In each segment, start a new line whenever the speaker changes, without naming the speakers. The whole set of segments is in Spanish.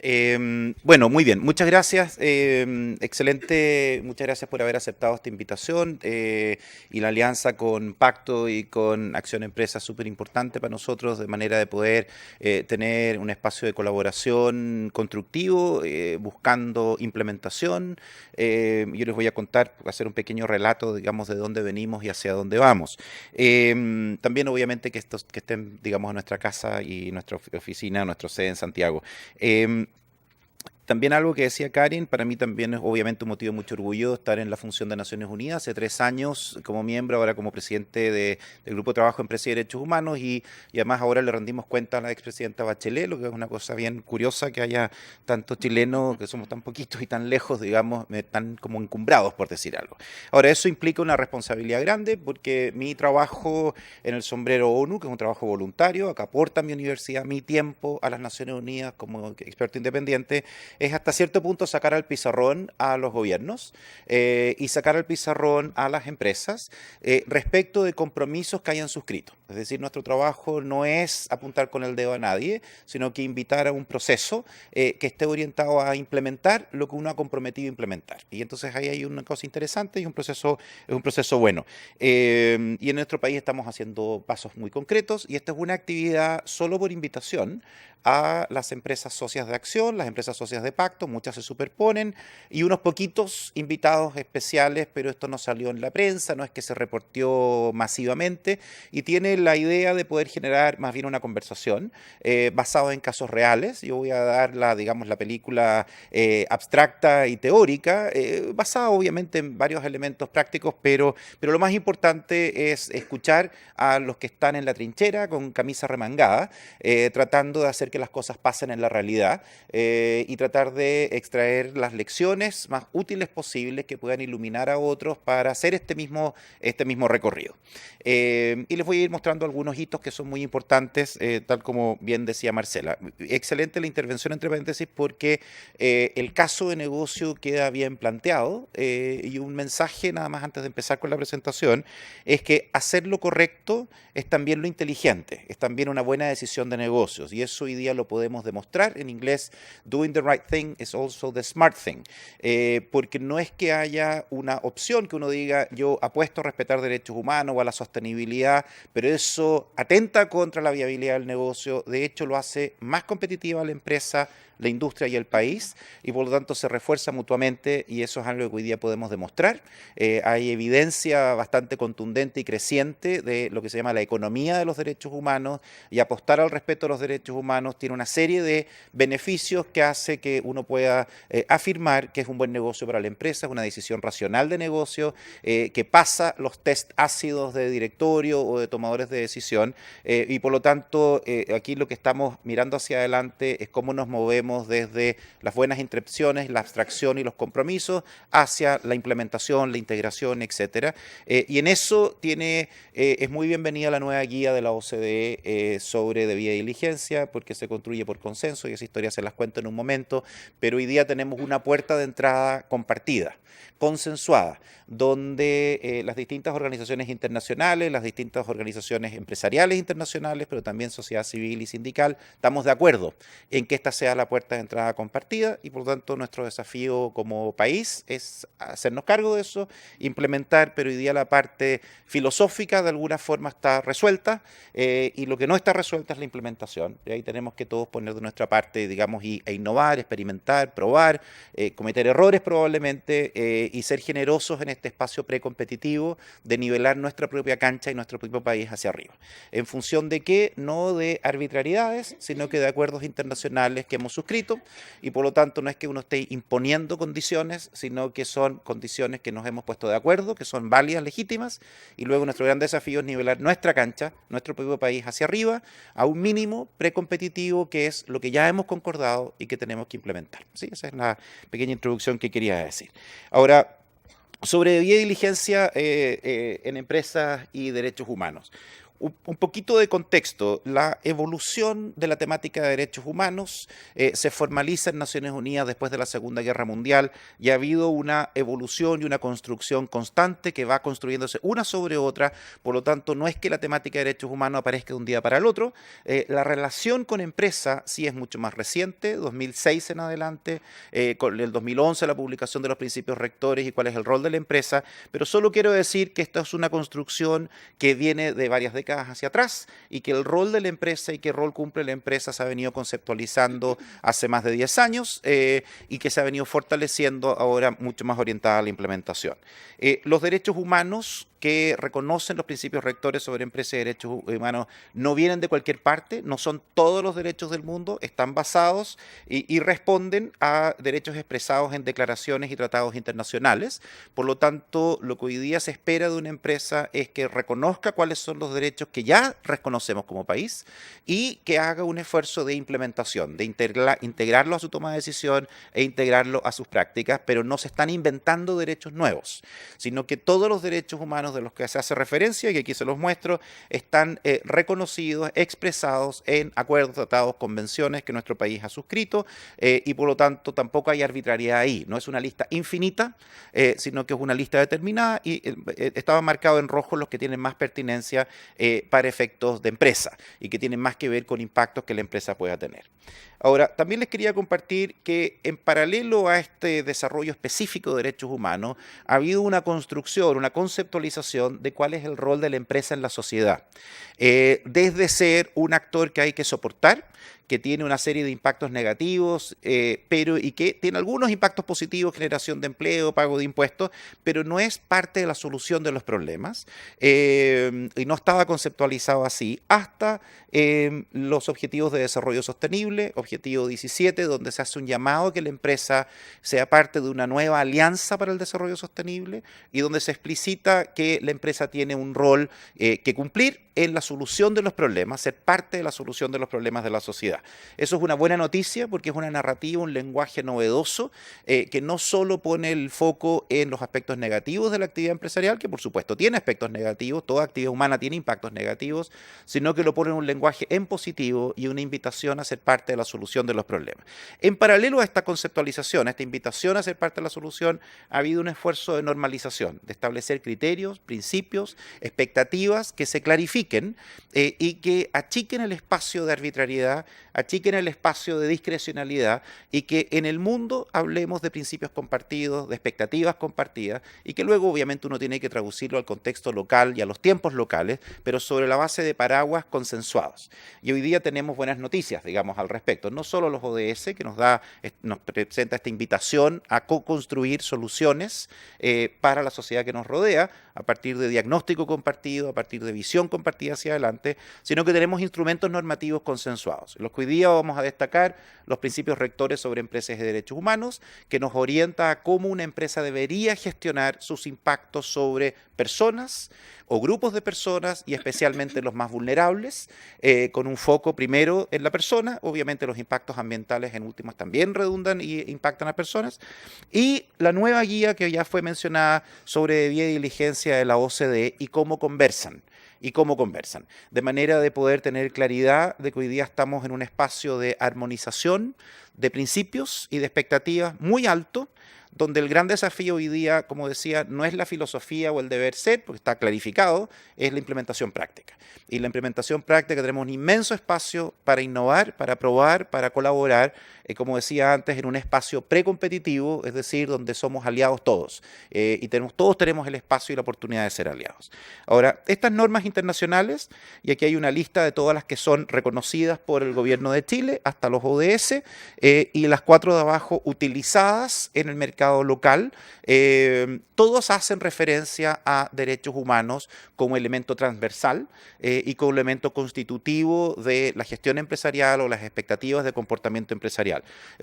Bueno, muy bien, muchas gracias. Excelente, muchas gracias por haber aceptado esta invitación y la alianza con Pacto y con Acción Empresa es súper importante para nosotros de manera de poder tener un espacio de colaboración constructivo, buscando implementación. Yo les voy a contar, hacer un pequeño relato, digamos, de dónde venimos y hacia dónde vamos. También, obviamente, que estén, digamos, en nuestra casa y nuestra oficina, nuestra sede en Santiago. Eh, También algo que decía Karin, para mí también es obviamente un motivo de mucho orgullo estar en la función de Naciones Unidas. Hace 3 años como miembro, ahora como presidente del Grupo de Trabajo Empresa y Derechos Humanos y además ahora le rendimos cuenta a la expresidenta Bachelet, lo que es una cosa bien curiosa que haya tantos chilenos, que somos tan poquitos y tan lejos, digamos, tan como encumbrados, por decir algo. Ahora, eso implica una responsabilidad grande porque mi trabajo en el sombrero ONU, que es un trabajo voluntario, acá aporta mi universidad mi tiempo a las Naciones Unidas como experto independiente, es hasta cierto punto sacar al pizarrón a los gobiernos y sacar al pizarrón a las empresas respecto de compromisos que hayan suscrito. Es decir, nuestro trabajo no es apuntar con el dedo a nadie, sino que invitar a un proceso que esté orientado a implementar lo que uno ha comprometido a implementar. Y entonces ahí hay una cosa interesante y es un proceso bueno. Y en nuestro país estamos haciendo pasos muy concretos y esta es una actividad solo por invitación a las empresas socias de acción, las empresas socias de pacto, muchas se superponen, y unos poquitos invitados especiales, pero esto no salió en la prensa, no es que se reportó masivamente, y tiene la idea de poder generar más bien una conversación basada en casos reales. Yo voy a dar digamos, la película abstracta y teórica, basada obviamente en varios elementos prácticos, pero lo más importante es escuchar a los que están en la trinchera con camisa remangada, tratando de hacer que las cosas pasen en la realidad y tratar de extraer las lecciones más útiles posibles que puedan iluminar a otros para hacer este mismo recorrido. Y les voy a ir mostrando algunos hitos que son muy importantes, tal como bien decía Marcela. Excelente la intervención entre paréntesis porque el caso de negocio queda bien planteado y un mensaje nada más antes de empezar con la presentación es que hacer lo correcto es también lo inteligente, es también una buena decisión de negocios y eso hoy día lo podemos demostrar. En inglés, doing the right thing is also the smart thing, porque no es que haya una opción que uno diga yo apuesto a respetar derechos humanos o a la sostenibilidad, pero eso atenta contra la viabilidad del negocio, de hecho lo hace más competitiva la empresa, la industria y el país, y por lo tanto se refuerza mutuamente y eso es algo que hoy día podemos demostrar. Hay evidencia bastante contundente y creciente de lo que se llama la economía de los derechos humanos y apostar al respeto a los derechos humanos tiene una serie de beneficios que hace que uno pueda afirmar que es un buen negocio para la empresa, es una decisión racional de negocio, que pasa los test ácidos de directorio o de tomadores de decisión y por lo tanto aquí lo que estamos mirando hacia adelante es cómo nos movemos desde las buenas intenciones, la abstracción y los compromisos hacia la implementación, la integración, etcétera. Y en eso es muy bienvenida la nueva guía de la OCDE sobre debida diligencia, porque se construye por consenso y esa historia se las cuento en un momento, pero hoy día tenemos una puerta de entrada compartida, consensuada, donde las distintas organizaciones internacionales, las distintas organizaciones empresariales internacionales, pero también sociedad civil y sindical, estamos de acuerdo en que esta sea la puerta de entrada compartida y por lo tanto nuestro desafío como país es hacernos cargo de eso, implementar, pero hoy día la parte filosófica de alguna forma está resuelta y lo que no está resuelta es la implementación. Y ahí tenemos que todos poner de nuestra parte, digamos, e innovar, experimentar, probar, cometer errores probablemente y ser generosos en este espacio precompetitivo de nivelar nuestra propia cancha y nuestro propio país hacia arriba. ¿En función de qué? No de arbitrariedades, sino que de acuerdos internacionales que hemos suscrito y por lo tanto no es que uno esté imponiendo condiciones, sino que son condiciones que nos hemos puesto de acuerdo, que son válidas, legítimas y luego nuestro gran desafío es nivelar nuestra cancha, nuestro propio país hacia arriba a un mínimo precompetitivo que es lo que ya hemos concordado y que tenemos que implementar. ¿Sí? Esa es la pequeña introducción que quería decir. Ahora, sobre debida diligencia en empresas y derechos humanos. un poquito de contexto. La evolución de la temática de derechos humanos se formaliza en Naciones Unidas después de la Segunda Guerra Mundial y ha habido una evolución y una construcción constante que va construyéndose una sobre otra. Por lo tanto, no es que la temática de derechos humanos aparezca de un día para el otro. La relación con empresa sí es mucho más reciente, 2006 en adelante, con el 2011 la publicación de los principios rectores y cuál es el rol de la empresa, pero solo quiero decir que esta es una construcción que viene de varias décadas hacia atrás y que el rol de la empresa y qué rol cumple la empresa se ha venido conceptualizando hace más de 10 años y que se ha venido fortaleciendo ahora mucho más orientada a la implementación. Los derechos humanos que reconocen los principios rectores sobre empresas y derechos humanos no vienen de cualquier parte, no son todos los derechos del mundo, están basados y responden a derechos expresados en declaraciones y tratados internacionales. Por lo tanto, lo que hoy día se espera de una empresa es que reconozca cuáles son los derechos que ya reconocemos como país y que haga un esfuerzo de implementación, de integrarlo a su toma de decisión e integrarlo a sus prácticas, pero no se están inventando derechos nuevos, sino que todos los derechos humanos de los que se hace referencia, y aquí se los muestro, están reconocidos, expresados en acuerdos, tratados, convenciones que nuestro país ha suscrito y por lo tanto tampoco hay arbitrariedad ahí. No es una lista infinita, sino que es una lista determinada y estaba marcado en rojo los que tienen más pertinencia para efectos de empresa y que tienen más que ver con impactos que la empresa pueda tener. Ahora, también les quería compartir que en paralelo a este desarrollo específico de derechos humanos, ha habido una construcción, una conceptualización de cuál es el rol de la empresa en la sociedad. Desde ser un actor que hay que soportar, que tiene una serie de impactos negativos, pero y que tiene algunos impactos positivos, generación de empleo, pago de impuestos, pero no es parte de la solución de los problemas y no estaba conceptualizado así hasta los Objetivos de Desarrollo Sostenible, Objetivo 17, donde se hace un llamado a que la empresa sea parte de una nueva alianza para el desarrollo sostenible y donde se explicita que la empresa tiene un rol que cumplir en la solución de los problemas, ser parte de la solución de los problemas de la sociedad. Eso es una buena noticia porque es una narrativa, un lenguaje novedoso que no solo pone el foco en los aspectos negativos de la actividad empresarial, que por supuesto tiene aspectos negativos, toda actividad humana tiene impactos negativos, sino que lo pone en un lenguaje en positivo y una invitación a ser parte de la solución de los problemas. En paralelo a esta conceptualización, a esta invitación a ser parte de la solución, ha habido un esfuerzo de normalización, de establecer criterios, principios, expectativas que se clarifiquen y que achiquen el espacio de arbitrariedad, achiquen el espacio de discrecionalidad y que en el mundo hablemos de principios compartidos, de expectativas compartidas y que luego obviamente uno tiene que traducirlo al contexto local y a los tiempos locales, pero sobre la base de paraguas consensuados. Y hoy día tenemos buenas noticias, digamos, al respecto. No solo los ODS, que nos presenta esta invitación a co-construir soluciones para la sociedad que nos rodea, a partir de diagnóstico compartido, a partir de visión compartida hacia adelante, sino que tenemos instrumentos normativos consensuados. Los que hoy día vamos a destacar los principios rectores sobre empresas y derechos humanos, que nos orienta a cómo una empresa debería gestionar sus impactos sobre personas o grupos de personas y especialmente los más vulnerables, con un foco primero en la persona. Obviamente los impactos ambientales en últimas también redundan y impactan a personas. Y la nueva guía que ya fue mencionada sobre debida diligencia de la OCDE y cómo conversan. De manera de poder tener claridad de que hoy día estamos en un espacio de armonización de principios y de expectativas muy alto, donde el gran desafío hoy día, como decía, no es la filosofía o el deber ser, porque está clarificado, es la implementación práctica. Y la implementación práctica tenemos un inmenso espacio para innovar, para probar, para colaborar, como decía antes, en un espacio precompetitivo, es decir, donde somos aliados todos. Y todos tenemos el espacio y la oportunidad de ser aliados. Ahora, estas normas internacionales, y aquí hay una lista de todas las que son reconocidas por el gobierno de Chile, hasta los ODS, y las 4 de abajo utilizadas en el mercado local, todos hacen referencia a derechos humanos como elemento transversal y como elemento constitutivo de la gestión empresarial o las expectativas de comportamiento empresarial.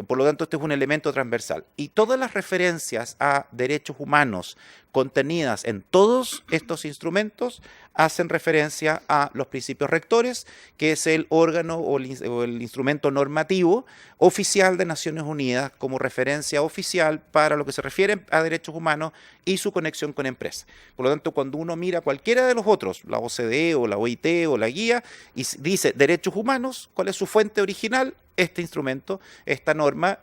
Por lo tanto, este es un elemento transversal. Y todas las referencias a derechos humanos contenidas en todos estos instrumentos hacen referencia a los principios rectores, que es el órgano o el instrumento normativo oficial de Naciones Unidas como referencia oficial para lo que se refiere a derechos humanos y su conexión con empresas. Por lo tanto, cuando uno mira cualquiera de los otros, la OCDE o la OIT o la guía, y dice derechos humanos, ¿cuál es su fuente original? Este instrumento, esta norma,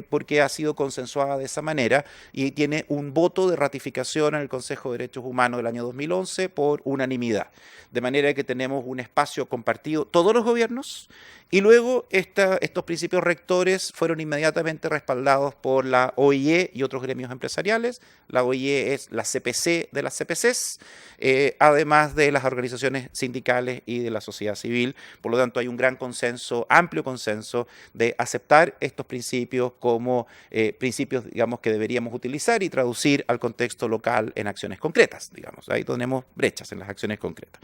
porque ha sido consensuada de esa manera y tiene un voto de ratificación en el Consejo de Derechos Humanos del año 2011 por unanimidad. De manera que tenemos un espacio compartido todos los gobiernos y luego estos principios rectores fueron inmediatamente respaldados por la OIE y otros gremios empresariales. La OIE es la CPC de las CPCs, además de las organizaciones sindicales y de la sociedad civil. Por lo tanto, hay un gran consenso, amplio consenso, de aceptar estos principios como principios, digamos, que deberíamos utilizar y traducir al contexto local en acciones concretas, digamos. Ahí tenemos brechas en las acciones concretas.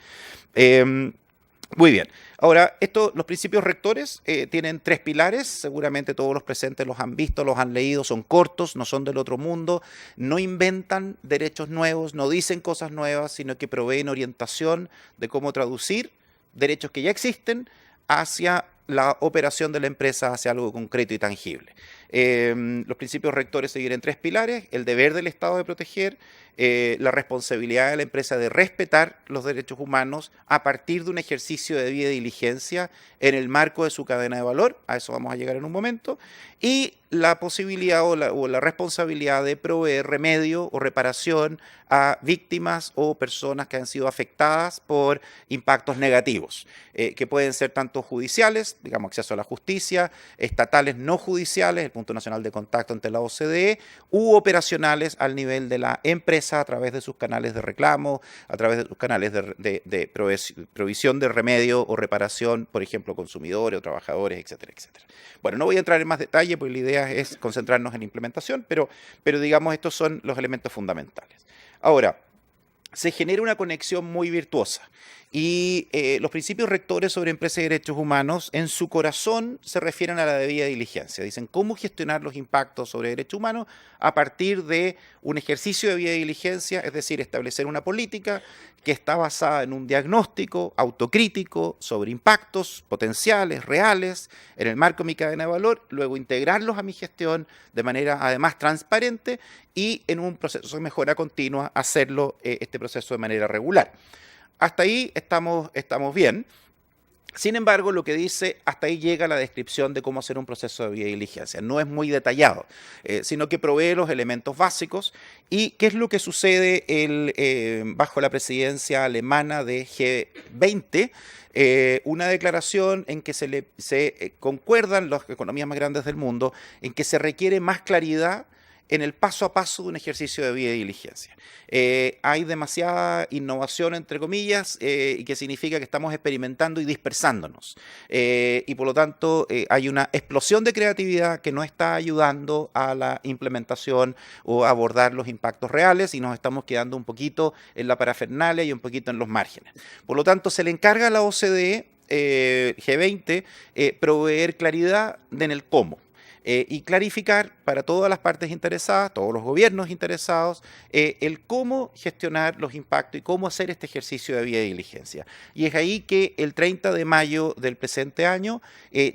Muy bien. Ahora, los principios rectores tienen 3 pilares, seguramente todos los presentes los han visto, los han leído, son cortos, no son del otro mundo, no inventan derechos nuevos, no dicen cosas nuevas, sino que proveen orientación de cómo traducir derechos que ya existen hacia la operación de la empresa, hacia algo concreto y tangible. Los principios rectores se dividen en 3 pilares: el deber del Estado de proteger, la responsabilidad de la empresa de respetar los derechos humanos a partir de un ejercicio de debida diligencia en el marco de su cadena de valor, a eso vamos a llegar en un momento, y la posibilidad o la responsabilidad de proveer remedio o reparación a víctimas o personas que han sido afectadas por impactos negativos, que pueden ser tanto judiciales, digamos acceso a la justicia, estatales no judiciales, el punto nacional de contacto ante la OCDE, u operacionales al nivel de la empresa a través de sus canales de reclamo, a través de sus canales de provisión de remedio o reparación, por ejemplo, consumidores o trabajadores, etcétera, etcétera. Bueno, no voy a entrar en más detalle porque la idea es concentrarnos en la implementación, pero digamos estos son los elementos fundamentales. Ahora, se genera una conexión muy virtuosa y los principios rectores sobre empresas y derechos humanos en su corazón se refieren a la debida diligencia. Dicen cómo gestionar los impactos sobre derechos humanos a partir de un ejercicio de debida diligencia, es decir, establecer una política que está basada en un diagnóstico autocrítico sobre impactos potenciales, reales, en el marco de mi cadena de valor, luego integrarlos a mi gestión de manera además transparente y en un proceso de mejora continua hacerlo este proceso de manera regular. Hasta ahí estamos bien. Sin embargo, lo que dice, hasta ahí llega la descripción de cómo hacer un proceso de debida diligencia. No es muy detallado, sino que provee los elementos básicos. ¿Y qué es lo que sucede bajo la presidencia alemana de G20? Una declaración en que se concuerdan las economías más grandes del mundo, en que se requiere más claridad en el paso a paso de un ejercicio de debida diligencia. Hay demasiada innovación, entre comillas, y que significa que estamos experimentando y dispersándonos. Y por lo tanto hay una explosión de creatividad que no está ayudando a la implementación o a abordar los impactos reales y nos estamos quedando un poquito en la parafernalia y un poquito en los márgenes. Por lo tanto, se le encarga a la OCDE, G20, proveer claridad en el cómo. Y clarificar para todas las partes interesadas, todos los gobiernos interesados, el cómo gestionar los impactos y cómo hacer este ejercicio de debida diligencia. Y es ahí que el 30 de mayo del presente año,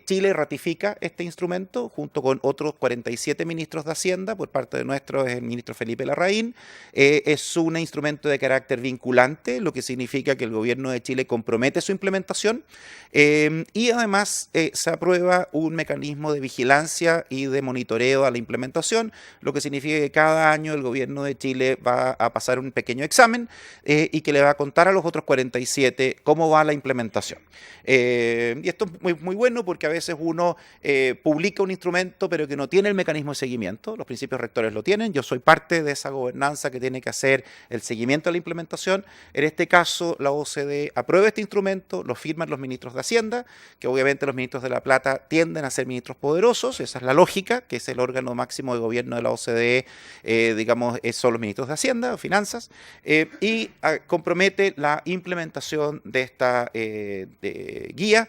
Chile ratifica este instrumento junto con otros 47 ministros de Hacienda, por parte de nuestro es el ministro Felipe Larraín. Es un instrumento de carácter vinculante, lo que significa que el gobierno de Chile compromete su implementación y además se aprueba un mecanismo de vigilancia y de monitoreo a la implementación, lo que significa que cada año el gobierno de Chile va a pasar un pequeño examen y que le va a contar a los otros 47 cómo va la implementación. Y esto es muy bueno porque a veces uno publica un instrumento pero que no tiene el mecanismo de seguimiento. Los principios rectores lo tienen, yo soy parte de esa gobernanza que tiene que hacer el seguimiento de la implementación. En este caso la OCDE aprueba este instrumento, lo firman los ministros de Hacienda, que obviamente los ministros de La Plata tienden a ser ministros poderosos, esa es la lógica, que es el órgano máximo de gobierno de la OCDE, digamos, son los ministros de Hacienda o Finanzas, y compromete la implementación de esta guía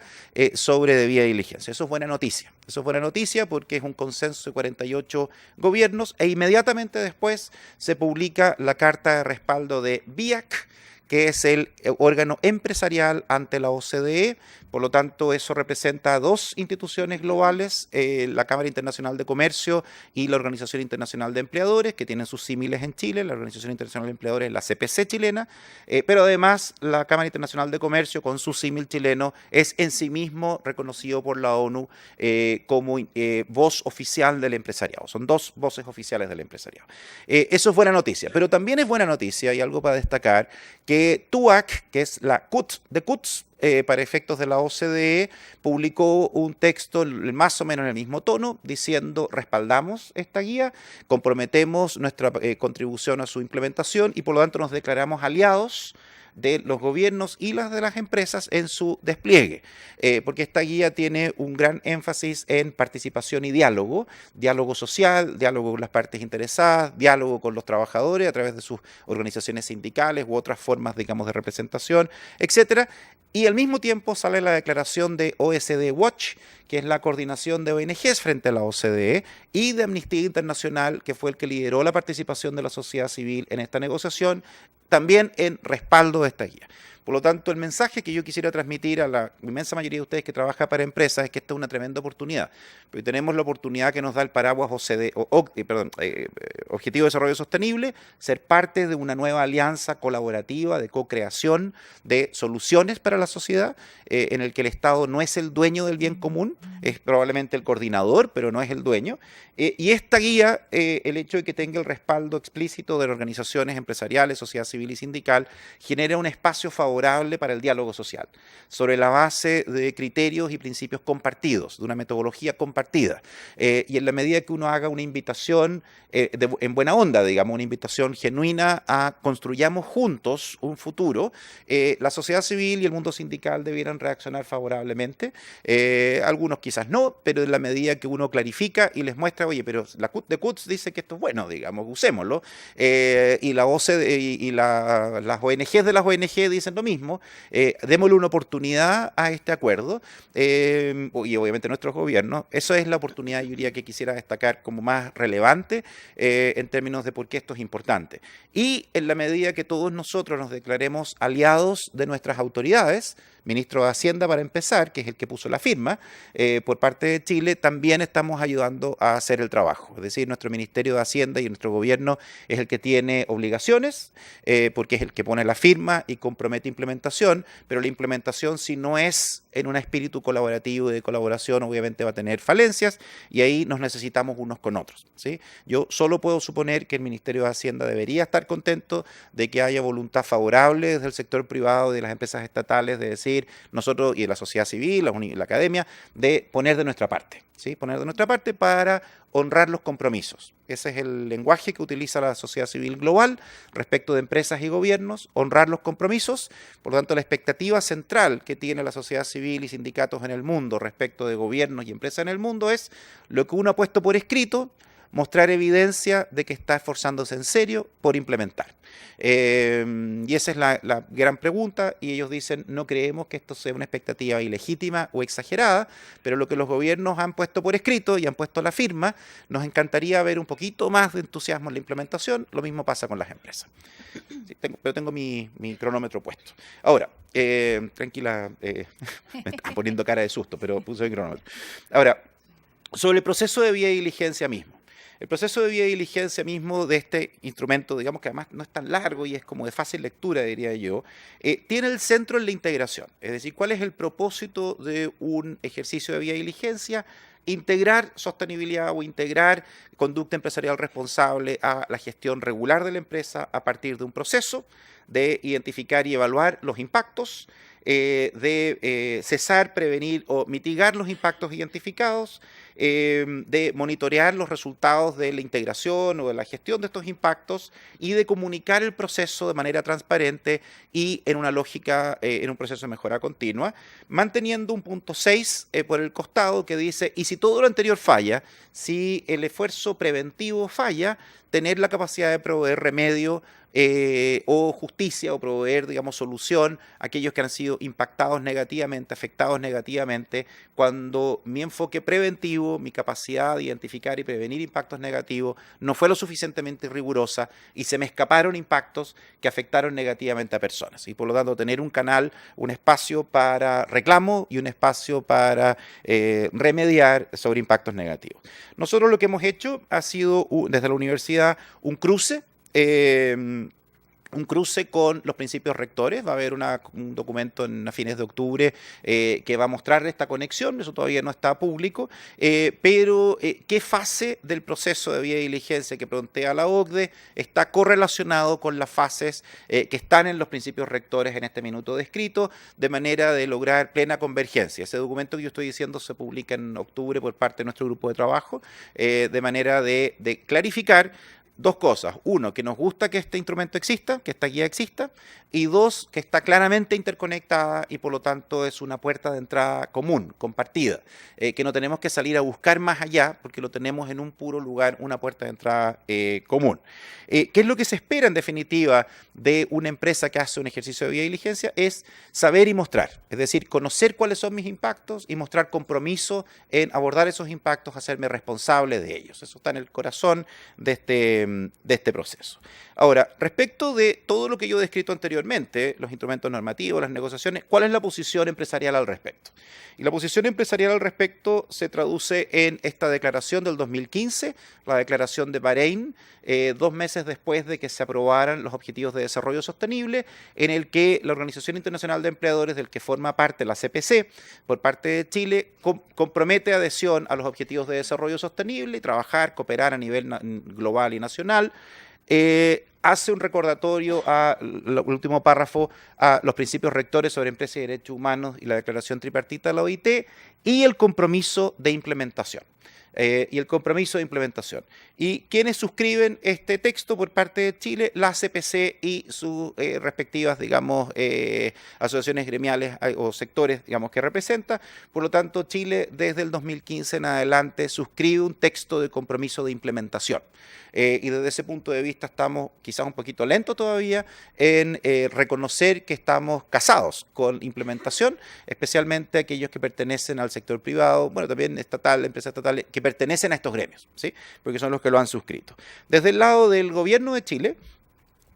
sobre debida diligencia. Eso es buena noticia. Eso es buena noticia porque es un consenso de 48 gobiernos e inmediatamente después se publica la carta de respaldo de BIAC, que es el órgano empresarial ante la OCDE. Por lo tanto, eso representa a dos instituciones globales, la Cámara Internacional de Comercio y la Organización Internacional de Empleadores, que tienen sus símiles en Chile. La Organización Internacional de Empleadores es la CPC chilena, pero además la Cámara Internacional de Comercio, con su símil chileno, es en sí mismo reconocido por la ONU como voz oficial del empresariado. Son dos voces oficiales del empresariado. Eso es buena noticia, pero también es buena noticia, y algo para destacar, que TUAC, que es la CUT de CUTS, para efectos de la OCDE, publicó un texto más o menos en el mismo tono, diciendo: respaldamos esta guía, comprometemos nuestra contribución a su implementación y por lo tanto nos declaramos aliados de los gobiernos y las de las empresas en su despliegue, porque esta guía tiene un gran énfasis en participación y diálogo social, diálogo con las partes interesadas, diálogo con los trabajadores a través de sus organizaciones sindicales u otras formas, digamos, de representación, etcétera. Y al mismo tiempo sale la declaración de OECD Watch, que es la coordinación de ONGs frente a la OCDE, y de Amnistía Internacional, que fue el que lideró la participación de la sociedad civil en esta negociación, también en respaldo de esta guía. Por lo tanto, el mensaje que yo quisiera transmitir a la inmensa mayoría de ustedes que trabaja para empresas es que esta es una tremenda oportunidad. Porque tenemos la oportunidad que nos da el paraguas Objetivo de Desarrollo Sostenible, ser parte de una nueva alianza colaborativa de co-creación de soluciones para la sociedad, en el que el Estado no es el dueño del bien común, es probablemente el coordinador, pero no es el dueño. Y esta guía, el hecho de que tenga el respaldo explícito de las organizaciones empresariales, sociedad civil y sindical, genera un espacio favorable para el diálogo social, sobre la base de criterios y principios compartidos, de una metodología compartida. Y en la medida que uno haga una invitación en buena onda, digamos, una invitación genuina a construyamos juntos un futuro, la sociedad civil y el mundo sindical debieran reaccionar favorablemente. Algunos quizás no, pero en la medida que uno clarifica y les muestra, oye, pero la CUT de CUTS dice que esto es bueno, digamos, usémoslo, y la OCDE y las ONGs de las ONG dicen lo mismo, démosle una oportunidad a este acuerdo, y obviamente nuestros gobiernos. Eso es la oportunidad, yo diría, que quisiera destacar como más relevante en términos de por qué esto es importante. Y en la medida que todos nosotros nos declaremos aliados de nuestras autoridades, ministro de Hacienda para empezar, que es el que puso la firma, por parte de Chile, también estamos ayudando a hacer el trabajo. Es decir, nuestro Ministerio de Hacienda y nuestro gobierno es el que tiene obligaciones, porque es el que pone la firma y compromete implementación, pero la implementación, si no es en un espíritu colaborativo y de colaboración, obviamente va a tener falencias, y ahí nos necesitamos unos con otros, ¿sí? Yo solo puedo suponer que el Ministerio de Hacienda debería estar contento de que haya voluntad favorable desde el sector privado, de las empresas estatales, de decir, nosotros y de la sociedad civil, la academia, de poner de nuestra parte, ¿sí? Poner de nuestra parte para honrar los compromisos. Ese es el lenguaje que utiliza la sociedad civil global respecto de empresas y gobiernos, honrar los compromisos. Por lo tanto, la expectativa central que tiene la sociedad civil y sindicatos en el mundo respecto de gobiernos y empresas en el mundo es lo que uno ha puesto por escrito, mostrar evidencia de que está esforzándose en serio por implementar. Y esa es la gran pregunta, y ellos dicen: no creemos que esto sea una expectativa ilegítima o exagerada, pero lo que los gobiernos han puesto por escrito y han puesto la firma, nos encantaría ver un poquito más de entusiasmo en la implementación. Lo mismo pasa con las empresas. Sí, pero tengo mi cronómetro puesto. Ahora, tranquila, me está poniendo cara de susto, pero puse el cronómetro. Ahora, sobre el proceso de vía y diligencia mismo. El proceso de vía y diligencia mismo de este instrumento, digamos que además no es tan largo y es como de fácil lectura, diría yo, tiene el centro en la integración. Es decir, ¿cuál es el propósito de un ejercicio de vía y diligencia? Integrar sostenibilidad o integrar conducta empresarial responsable a la gestión regular de la empresa a partir de un proceso de identificar y evaluar los impactos, de cesar, prevenir o mitigar los impactos identificados, de monitorear los resultados de la integración o de la gestión de estos impactos y de comunicar el proceso de manera transparente y en una lógica, en un proceso de mejora continua, manteniendo un punto 6 por el costado que dice: y si todo lo anterior falla, si el esfuerzo preventivo falla, tener la capacidad de proveer remedio o justicia, o proveer, digamos, solución a aquellos que han sido impactados negativamente, afectados negativamente, cuando mi enfoque preventivo negativo, mi capacidad de identificar y prevenir impactos negativos no fue lo suficientemente rigurosa y se me escaparon impactos que afectaron negativamente a personas. Y por lo tanto, tener un canal, un espacio para reclamo y un espacio para remediar sobre impactos negativos. Nosotros lo que hemos hecho ha sido, desde la universidad, un cruce con los principios rectores. Va a haber un documento a fines de octubre que va a mostrar esta conexión. Eso todavía no está público, pero qué fase del proceso de vía de diligencia que plantea la OCDE está correlacionado con las fases que están en los principios rectores en este minuto descrito, de manera de lograr plena convergencia. Ese documento que yo estoy diciendo se publica en octubre por parte de nuestro grupo de trabajo, de manera de clarificar dos cosas. Uno, que nos gusta que este instrumento exista, que esta guía exista. Y dos, que está claramente interconectada y por lo tanto es una puerta de entrada común, compartida. Que no tenemos que salir a buscar más allá porque lo tenemos en un puro lugar, una puerta de entrada común. ¿Qué es lo que se espera en definitiva de una empresa que hace un ejercicio de vía de diligencia? Es saber y mostrar. Es decir, conocer cuáles son mis impactos y mostrar compromiso en abordar esos impactos, hacerme responsable de ellos. Eso está en el corazón de este proceso. Ahora, respecto de todo lo que yo he descrito anteriormente, los instrumentos normativos, las negociaciones, ¿cuál es la posición empresarial al respecto? Y la posición empresarial al respecto se traduce en esta declaración del 2015, la declaración de Bahrein, 2 meses después de que se aprobaran los Objetivos de Desarrollo Sostenible, en el que la Organización Internacional de Empleadores, del que forma parte la CPC, por parte de Chile, compromete adhesión a los Objetivos de Desarrollo Sostenible y trabajar, cooperar a nivel global y nacional. Hace un recordatorio el último párrafo a los principios rectores sobre empresas y derechos humanos y la declaración tripartita de la OIT y el compromiso de implementación. ¿Y quiénes suscriben este texto por parte de Chile? La CPC y sus respectivas, digamos, asociaciones gremiales o sectores, digamos, que representa. Por lo tanto, Chile desde el 2015 en adelante suscribe un texto de compromiso de implementación. Y desde ese punto de vista estamos quizás un poquito lentos todavía en reconocer que estamos casados con implementación, especialmente aquellos que pertenecen al sector privado, bueno, también estatal, empresas estatales, que pertenecen a estos gremios, ¿sí? Porque son los que lo han suscrito. Desde el lado del gobierno de Chile,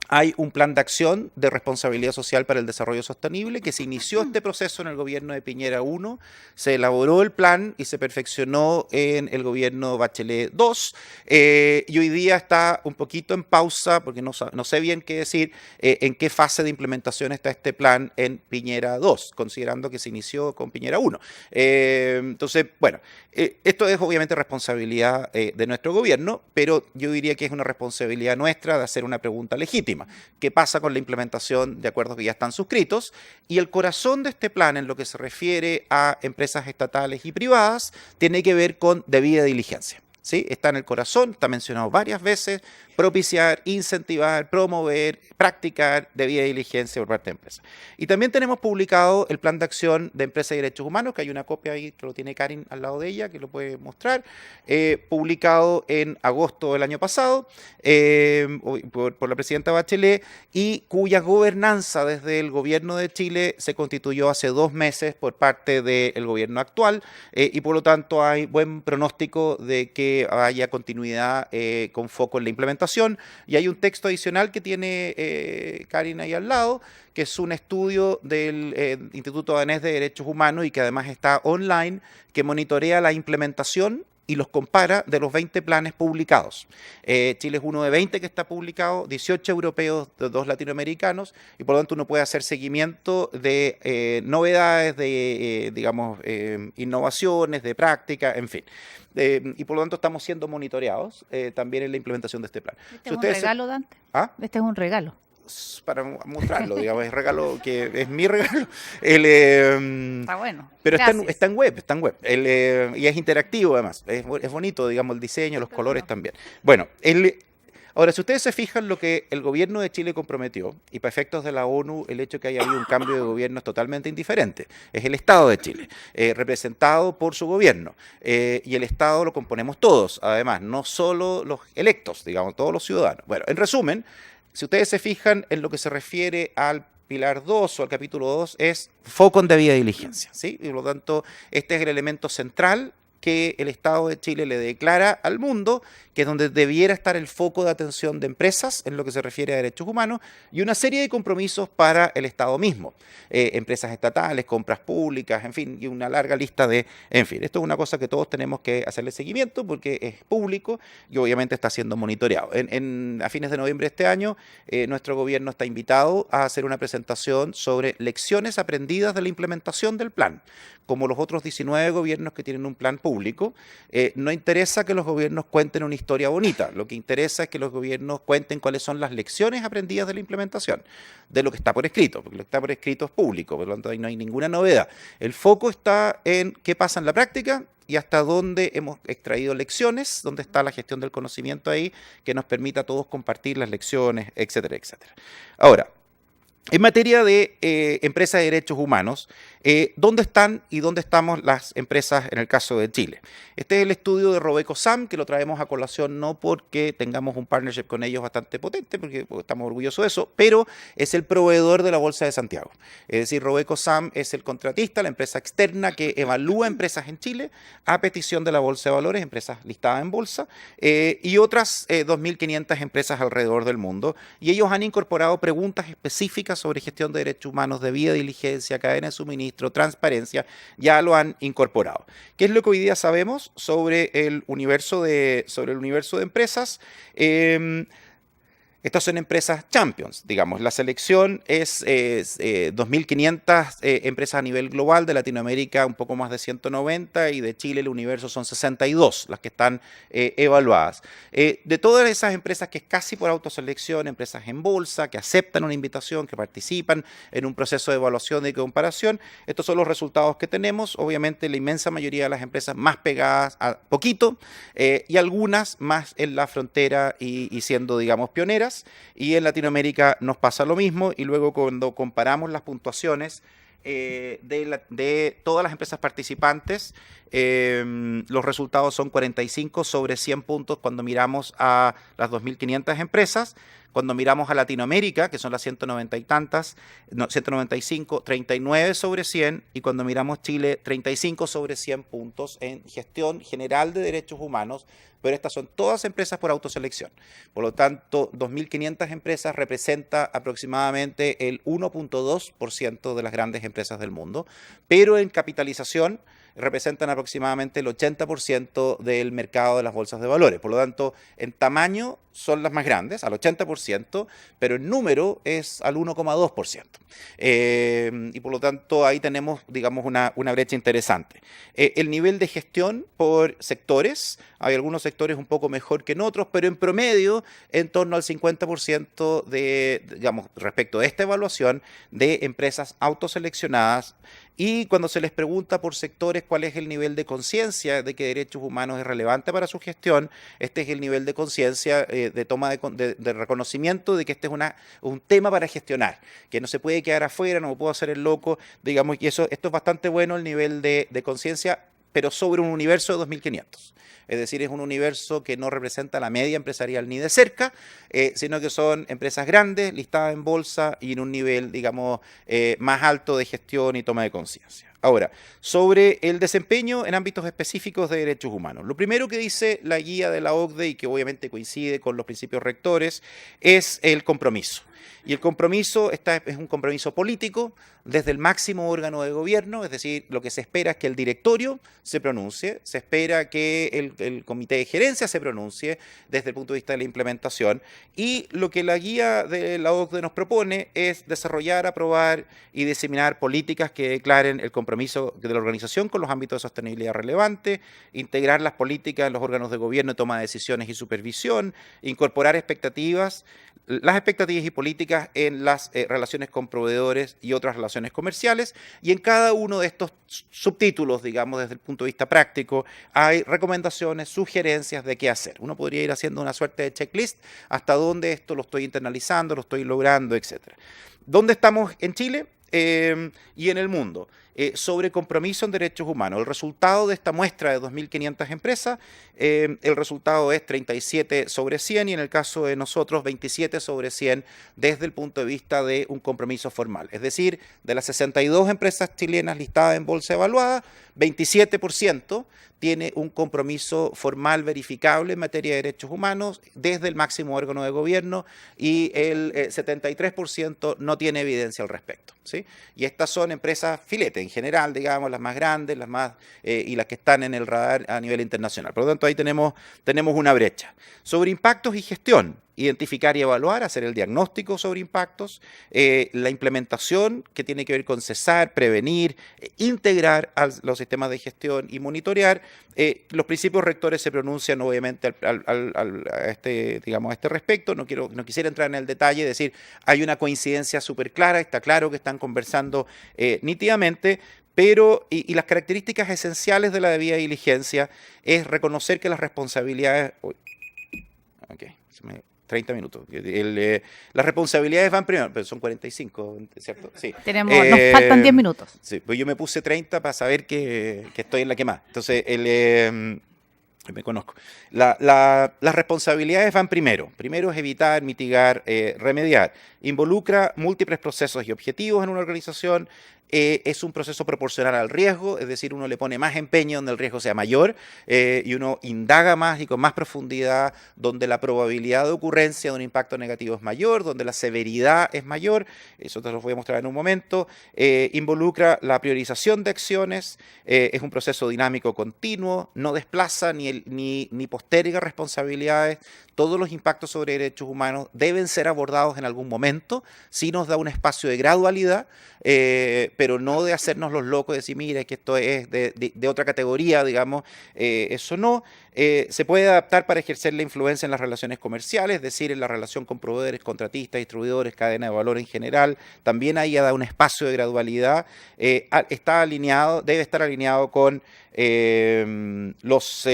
hay un plan de acción de responsabilidad social para el desarrollo sostenible que se inició este proceso en el gobierno de Piñera 1, se elaboró el plan y se perfeccionó en el gobierno Bachelet 2 y hoy día está un poquito en pausa porque no sé bien qué decir en qué fase de implementación está este plan en Piñera 2, considerando que se inició con Piñera 1. Entonces, bueno, esto es obviamente responsabilidad de nuestro gobierno, pero yo diría que es una responsabilidad nuestra de hacer una pregunta legítima. ¿Qué pasa con la implementación de acuerdos que ya están suscritos? Y el corazón de este plan, en lo que se refiere a empresas estatales y privadas, tiene que ver con debida diligencia. ¿Sí? Está en el corazón, está mencionado varias veces, propiciar, incentivar, promover, practicar debida diligencia por parte de empresas. Y también tenemos publicado el Plan de Acción de Empresas y Derechos Humanos, que hay una copia ahí que lo tiene Karin al lado de ella, que lo puede mostrar, publicado en agosto del año pasado por la presidenta Bachelet y cuya gobernanza desde el gobierno de Chile se constituyó hace 2 meses por parte del gobierno actual y por lo tanto hay buen pronóstico de que haya continuidad con foco en la implementación. Y hay un texto adicional que tiene Karin ahí al lado, que es un estudio del Instituto Danés de Derechos Humanos y que además está online, que monitorea la implementación y los compara de los 20 planes publicados. Chile es uno de 20 que está publicado, 18 europeos, 2 latinoamericanos, y por lo tanto uno puede hacer seguimiento de novedades, de innovaciones, de práctica, en fin. Y por lo tanto estamos siendo monitoreados también en la implementación de este plan.
¿Este es un regalo, Dante?
¿Ah?
Este es un regalo.
Para mostrarlo, digamos, es regalo que es mi regalo.
Está bueno.
Pero está en web, y es interactivo además, es bonito, digamos, el diseño, los colores también. Bueno, ahora, si ustedes se fijan lo que el gobierno de Chile comprometió, y para efectos de la ONU, el hecho de que haya habido un cambio de gobierno es totalmente indiferente. Es el Estado de Chile, representado por su gobierno. Y el Estado lo componemos todos, además, no solo los electos, digamos, todos los ciudadanos. Bueno, en resumen, si ustedes se fijan en lo que se refiere al Pilar 2 o al capítulo 2, es foco en debida diligencia, ¿sí? Y por lo tanto, este es el elemento central que el Estado de Chile le declara al mundo, que es donde debiera estar el foco de atención de empresas en lo que se refiere a derechos humanos, y una serie de compromisos para el Estado mismo. Empresas estatales, compras públicas, en fin, y una larga lista de... En fin, esto es una cosa que todos tenemos que hacerle seguimiento porque es público y obviamente está siendo monitoreado. A fines de noviembre de este año, nuestro gobierno está invitado a hacer una presentación sobre lecciones aprendidas de la implementación del plan. Como los otros 19 gobiernos que tienen un plan público, no interesa que los gobiernos cuenten una historia bonita, lo que interesa es que los gobiernos cuenten cuáles son las lecciones aprendidas de la implementación, de lo que está por escrito, porque lo que está por escrito es público, por lo tanto ahí no hay ninguna novedad. El foco está en qué pasa en la práctica y hasta dónde hemos extraído lecciones, dónde está la gestión del conocimiento ahí, que nos permita a todos compartir las lecciones, etcétera, etcétera. Ahora, en materia de empresas de derechos humanos, ¿dónde están y dónde estamos las empresas en el caso de Chile? Este es el estudio de RobecoSAM, que lo traemos a colación no porque tengamos un partnership con ellos bastante potente, porque estamos orgullosos de eso, pero es el proveedor de la Bolsa de Santiago. Es decir, RobecoSAM es el contratista, la empresa externa que evalúa empresas en Chile a petición de la Bolsa de Valores, empresas listadas en bolsa, y otras 2.500 empresas alrededor del mundo. Y ellos han incorporado preguntas específicas sobre gestión de derechos humanos, debida diligencia, cadena de suministro, transparencia, ya lo han incorporado. ¿Qué es lo que hoy día sabemos sobre el universo de empresas? Estas son empresas champions, digamos. La selección es 2.500 empresas a nivel global, de Latinoamérica un poco más de 190 y de Chile el universo son 62 las que están evaluadas. De todas esas empresas que es casi por autoselección, empresas en bolsa, que aceptan una invitación, que participan en un proceso de evaluación y comparación, estos son los resultados que tenemos. Obviamente la inmensa mayoría de las empresas más pegadas a poquito y algunas más en la frontera y siendo, digamos, pioneras. Y en Latinoamérica nos pasa lo mismo, y luego cuando comparamos las puntuaciones de todas las empresas participantes, los resultados son 45 sobre 100 puntos cuando miramos a las 2.500 empresas. Cuando miramos a Latinoamérica, que son las 190 y tantas, 195, 39 sobre 100, y cuando miramos Chile, 35 sobre 100 puntos en gestión general de derechos humanos, pero estas son todas empresas por autoselección. Por lo tanto, 2.500 empresas representa aproximadamente el 1.2% de las grandes empresas del mundo, pero en capitalización representan aproximadamente el 80% del mercado de las bolsas de valores. Por lo tanto, en tamaño son las más grandes, al 80%, pero en número es al 1,2%. Y por lo tanto, ahí tenemos, digamos, una brecha interesante. El nivel de gestión por sectores, hay algunos sectores un poco mejor que en otros, pero en promedio, en torno al 50% digamos, respecto a esta evaluación de empresas autoseleccionadas. Y cuando se les pregunta por sectores cuál es el nivel de conciencia de que derechos humanos es relevante para su gestión, este es el nivel de conciencia de toma de reconocimiento de que este es un tema para gestionar, que no se puede quedar afuera, no me puedo hacer el loco, digamos, y esto es bastante bueno el nivel de conciencia, pero sobre un universo de 2.500. Es decir, es un universo que no representa la media empresarial ni de cerca, sino que son empresas grandes, listadas en bolsa y en un nivel, digamos, más alto de gestión y toma de conciencia. Ahora, sobre el desempeño en ámbitos específicos de derechos humanos. Lo primero que dice la guía de la OCDE, y que obviamente coincide con los principios rectores, es el compromiso. Y el compromiso es un compromiso político desde el máximo órgano de gobierno, es decir, lo que se espera es que el directorio se pronuncie, se espera que el comité de gerencia se pronuncie desde el punto de vista de la implementación, y lo que la guía de la OCDE nos propone es desarrollar, aprobar y diseminar políticas que declaren el compromiso de la organización con los ámbitos de sostenibilidad relevante, integrar las políticas en los órganos de gobierno de toma de decisiones y supervisión, incorporar las expectativas y políticas en las relaciones con proveedores y otras relaciones comerciales, y en cada uno de estos subtítulos, digamos, desde el punto de vista práctico, hay recomendaciones, sugerencias de qué hacer. Uno podría ir haciendo una suerte de checklist hasta dónde esto lo estoy internalizando, lo estoy logrando, etc. ¿Dónde estamos en Chile y en el mundo? sobre compromiso en derechos humanos. El resultado de esta muestra de 2.500 empresas, el resultado es 37 sobre 100 y en el caso de nosotros 27 sobre 100 desde el punto de vista de un compromiso formal. Es decir, de las 62 empresas chilenas listadas en bolsa evaluada, 27% tiene un compromiso formal verificable en materia de derechos humanos desde el máximo órgano de gobierno y el 73% no tiene evidencia al respecto, ¿sí? Y estas son empresas filete en general, digamos, las más grandes, las más y las que están en el radar a nivel internacional. Por lo tanto, ahí tenemos una brecha. Sobre impactos y gestión, identificar y evaluar, hacer el diagnóstico sobre impactos, la implementación que tiene que ver con cesar, prevenir, integrar a los sistemas de gestión y monitorear. Los principios rectores se pronuncian obviamente a este respecto. No quisiera entrar en el detalle, decir, hay una coincidencia súper clara, está claro que están conversando nítidamente, pero y las características esenciales de la debida diligencia es reconocer que las responsabilidades... 30 minutos. Las responsabilidades van primero, pero son 45, ¿cierto? Sí.
Nos faltan 10 minutos.
Sí, pues yo me puse 30 para saber que estoy en la que más. Entonces, me conozco. Las responsabilidades van primero. Primero es evitar, mitigar, remediar. Involucra múltiples procesos y objetivos en una organización. Es un proceso proporcional al riesgo, es decir, uno le pone más empeño donde el riesgo sea mayor y uno indaga más y con más profundidad donde la probabilidad de ocurrencia de un impacto negativo es mayor, donde la severidad es mayor. Eso te lo voy a mostrar en un momento. Involucra la priorización de acciones, es un proceso dinámico continuo, no desplaza ni posterga responsabilidades. Todos los impactos sobre derechos humanos deben ser abordados en algún momento, sí nos da un espacio de gradualidad, pero no de hacernos los locos y decir, mira, que esto es de otra categoría, digamos, eso no. Se puede adaptar para ejercer la influencia en las relaciones comerciales, es decir, en la relación con proveedores, contratistas, distribuidores, cadena de valor en general. También ahí da un espacio de gradualidad. Debe estar alineado con las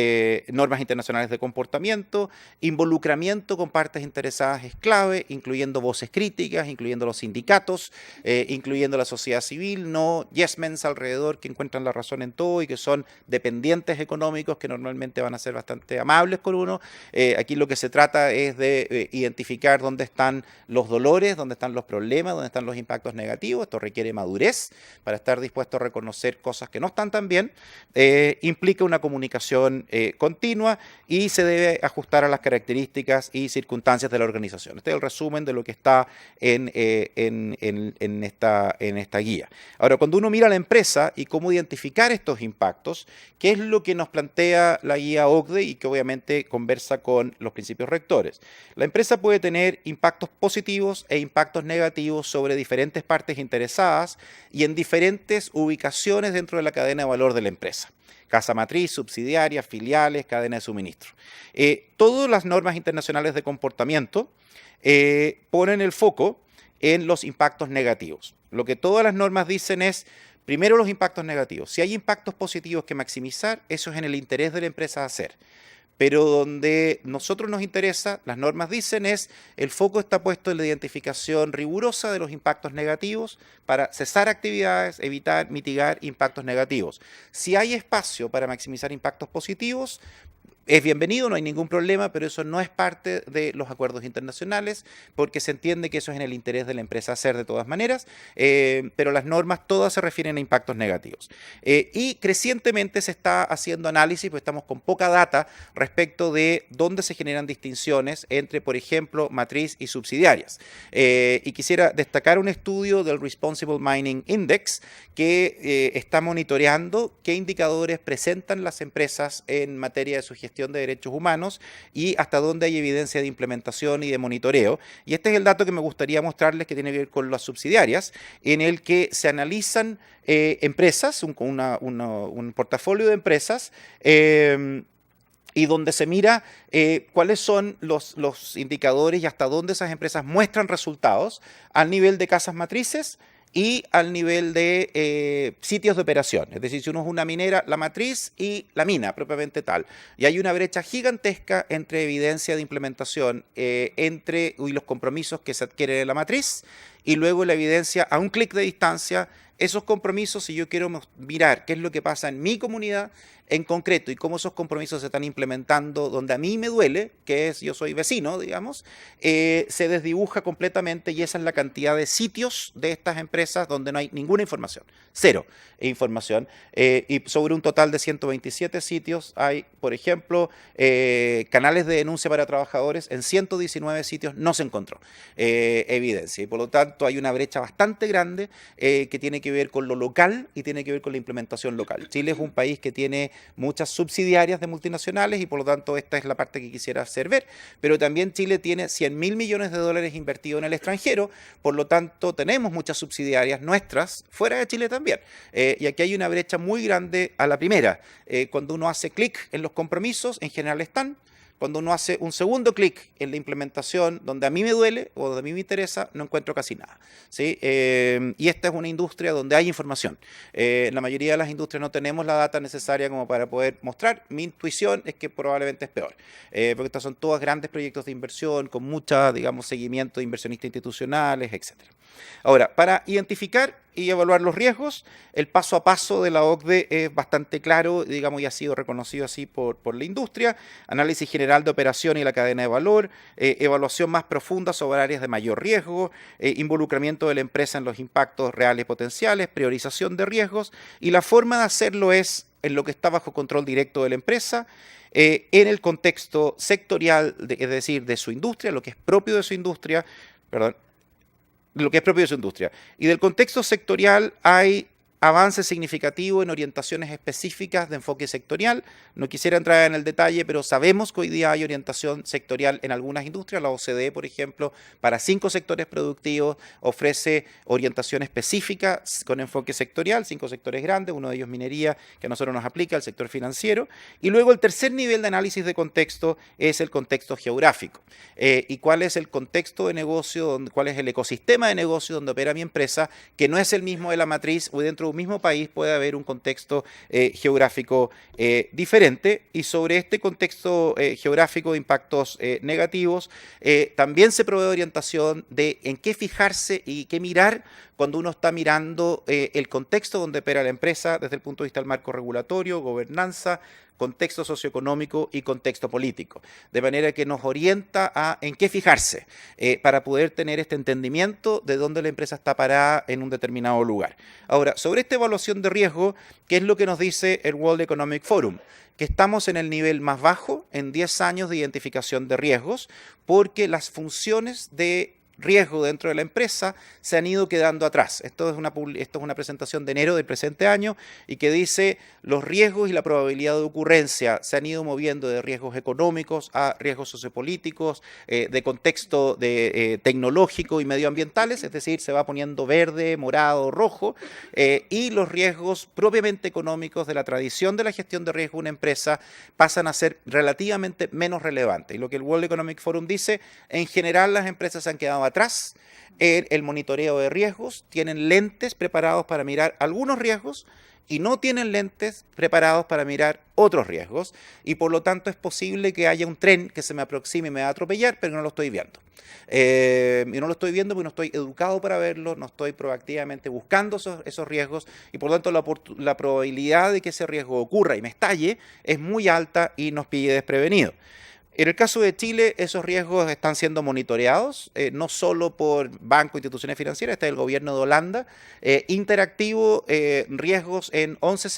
normas internacionales de comportamiento. Involucramiento con partes interesadas es clave, incluyendo voces críticas, incluyendo los sindicatos, incluyendo la sociedad civil, no yes mens alrededor que encuentran la razón en todo y que son dependientes económicos que normalmente van a ser bastante amables con uno. Aquí lo que se trata es de identificar dónde están los dolores, dónde están los problemas, dónde están los impactos negativos. Esto requiere madurez para estar dispuesto a reconocer cosas que no están tan bien. Implica una comunicación continua y se debe ajustar a las características y circunstancias de la organización. Este es el resumen de lo que está en esta guía. Ahora, cuando uno mira a la empresa y cómo identificar estos impactos, ¿qué es lo que nos plantea la guía OCDE y que obviamente conversa con los principios rectores? La empresa puede tener impactos positivos e impactos negativos sobre diferentes partes interesadas y en diferentes ubicaciones dentro de la cadena de valor de la empresa. Casa matriz, subsidiarias, filiales, cadena de suministro. Todas las normas internacionales de comportamiento ponen el foco en los impactos negativos. Lo que todas las normas dicen es, primero los impactos negativos. Si hay impactos positivos que maximizar, eso es en el interés de la empresa hacer. Pero donde nosotros nos interesa, las normas dicen es, el foco está puesto en la identificación rigurosa de los impactos negativos para cesar actividades, evitar, mitigar impactos negativos. Si hay espacio para maximizar impactos positivos, es bienvenido, no hay ningún problema, pero eso no es parte de los acuerdos internacionales porque se entiende que eso es en el interés de la empresa hacer de todas maneras, pero las normas todas se refieren a impactos negativos. Y crecientemente se está haciendo análisis, pues estamos con poca data respecto de dónde se generan distinciones entre, por ejemplo, matriz y subsidiarias. Y quisiera destacar un estudio del Responsible Mining Index que está monitoreando qué indicadores presentan las empresas en materia de su gestión de derechos humanos y hasta dónde hay evidencia de implementación y de monitoreo. Y este es el dato que me gustaría mostrarles que tiene que ver con las subsidiarias, en el que se analizan empresas, un portafolio de empresas, y donde se mira cuáles son los indicadores y hasta dónde esas empresas muestran resultados al nivel de casas matrices y al nivel de sitios de operación. Es decir, si uno es una minera, la matriz y la mina propiamente tal. Y hay una brecha gigantesca entre evidencia de implementación y los compromisos que se adquieren en la matriz y luego la evidencia a un clic de distancia esos compromisos, si yo quiero mirar qué es lo que pasa en mi comunidad en concreto y cómo esos compromisos se están implementando donde a mí me duele, que es yo soy vecino, digamos, se desdibuja completamente y esa es la cantidad de sitios de estas empresas donde no hay ninguna información, cero información, y sobre un total de 127 sitios hay, por ejemplo, canales de denuncia para trabajadores, en 119 sitios no se encontró evidencia y por lo tanto hay una brecha bastante grande que tiene que ver con lo local y tiene que ver con la implementación local. Chile es un país que tiene muchas subsidiarias de multinacionales y por lo tanto esta es la parte que quisiera hacer ver, pero también Chile tiene 100.000 millones de dólares invertidos en el extranjero, por lo tanto tenemos muchas subsidiarias nuestras fuera de Chile también, y aquí hay una brecha muy grande a la primera. Cuando uno hace clic en los compromisos, en general están. Cuando uno hace un segundo clic en la implementación donde a mí me duele o donde a mí me interesa, no encuentro casi nada, ¿sí? Y esta es una industria donde hay información. En la mayoría de las industrias no tenemos la data necesaria como para poder mostrar. Mi intuición es que probablemente es peor, porque estas son todas grandes proyectos de inversión con mucha, digamos, seguimiento de inversionistas institucionales, etc. Ahora, para identificar y evaluar los riesgos, el paso a paso de la OCDE es bastante claro, digamos, y ha sido reconocido así por la industria: análisis general de operación y la cadena de valor, evaluación más profunda sobre áreas de mayor riesgo, involucramiento de la empresa en los impactos reales y potenciales, priorización de riesgos, y la forma de hacerlo es en lo que está bajo control directo de la empresa, en el contexto sectorial, es decir, de su industria, lo que es propio de su industria, perdón, lo que es propio de su industria. Y del contexto sectorial hay avance significativo en orientaciones específicas de enfoque sectorial. No quisiera entrar en el detalle, pero sabemos que hoy día hay orientación sectorial en algunas industrias. La OCDE, por ejemplo, para 5 sectores productivos ofrece orientación específica con enfoque sectorial, 5 sectores grandes, uno de ellos minería, que a nosotros nos aplica, el sector financiero. Y luego el tercer nivel de análisis de contexto es el contexto geográfico. Y cuál es el contexto de negocio, cuál es el ecosistema de negocio donde opera mi empresa, que no es el mismo de la matriz o dentro de un mismo país puede haber un contexto geográfico diferente, y sobre este contexto geográfico de impactos negativos también se provee orientación de en qué fijarse y qué mirar cuando uno está mirando el contexto donde opera la empresa desde el punto de vista del marco regulatorio, gobernanza, contexto socioeconómico y contexto político, de manera que nos orienta a en qué fijarse para poder tener este entendimiento de dónde la empresa está parada en un determinado lugar. Ahora, sobre esta evaluación de riesgo, ¿qué es lo que nos dice el World Economic Forum? Que estamos en el nivel más bajo en 10 años de identificación de riesgos, porque las funciones de riesgo dentro de la empresa se han ido quedando atrás. Esto es una presentación de enero del presente año y que dice los riesgos y la probabilidad de ocurrencia se han ido moviendo de riesgos económicos a riesgos sociopolíticos, de contexto tecnológico y medioambientales, es decir, se va poniendo verde, morado, rojo, y los riesgos propiamente económicos de la tradición de la gestión de riesgo de una empresa pasan a ser relativamente menos relevantes. Y lo que el World Economic Forum dice, en general las empresas se han quedado atrás en el monitoreo de riesgos, tienen lentes preparados para mirar algunos riesgos y no tienen lentes preparados para mirar otros riesgos, y por lo tanto es posible que haya un tren que se me aproxime y me va a atropellar, pero no lo estoy viendo. Y no lo estoy viendo porque no estoy educado para verlo, no estoy proactivamente buscando esos riesgos, y por lo tanto la probabilidad de que ese riesgo ocurra y me estalle es muy alta y nos pille desprevenido. En el caso de Chile, esos riesgos están siendo monitoreados, no solo por bancos e instituciones financieras, está el gobierno de Holanda, interactivo, riesgos en 12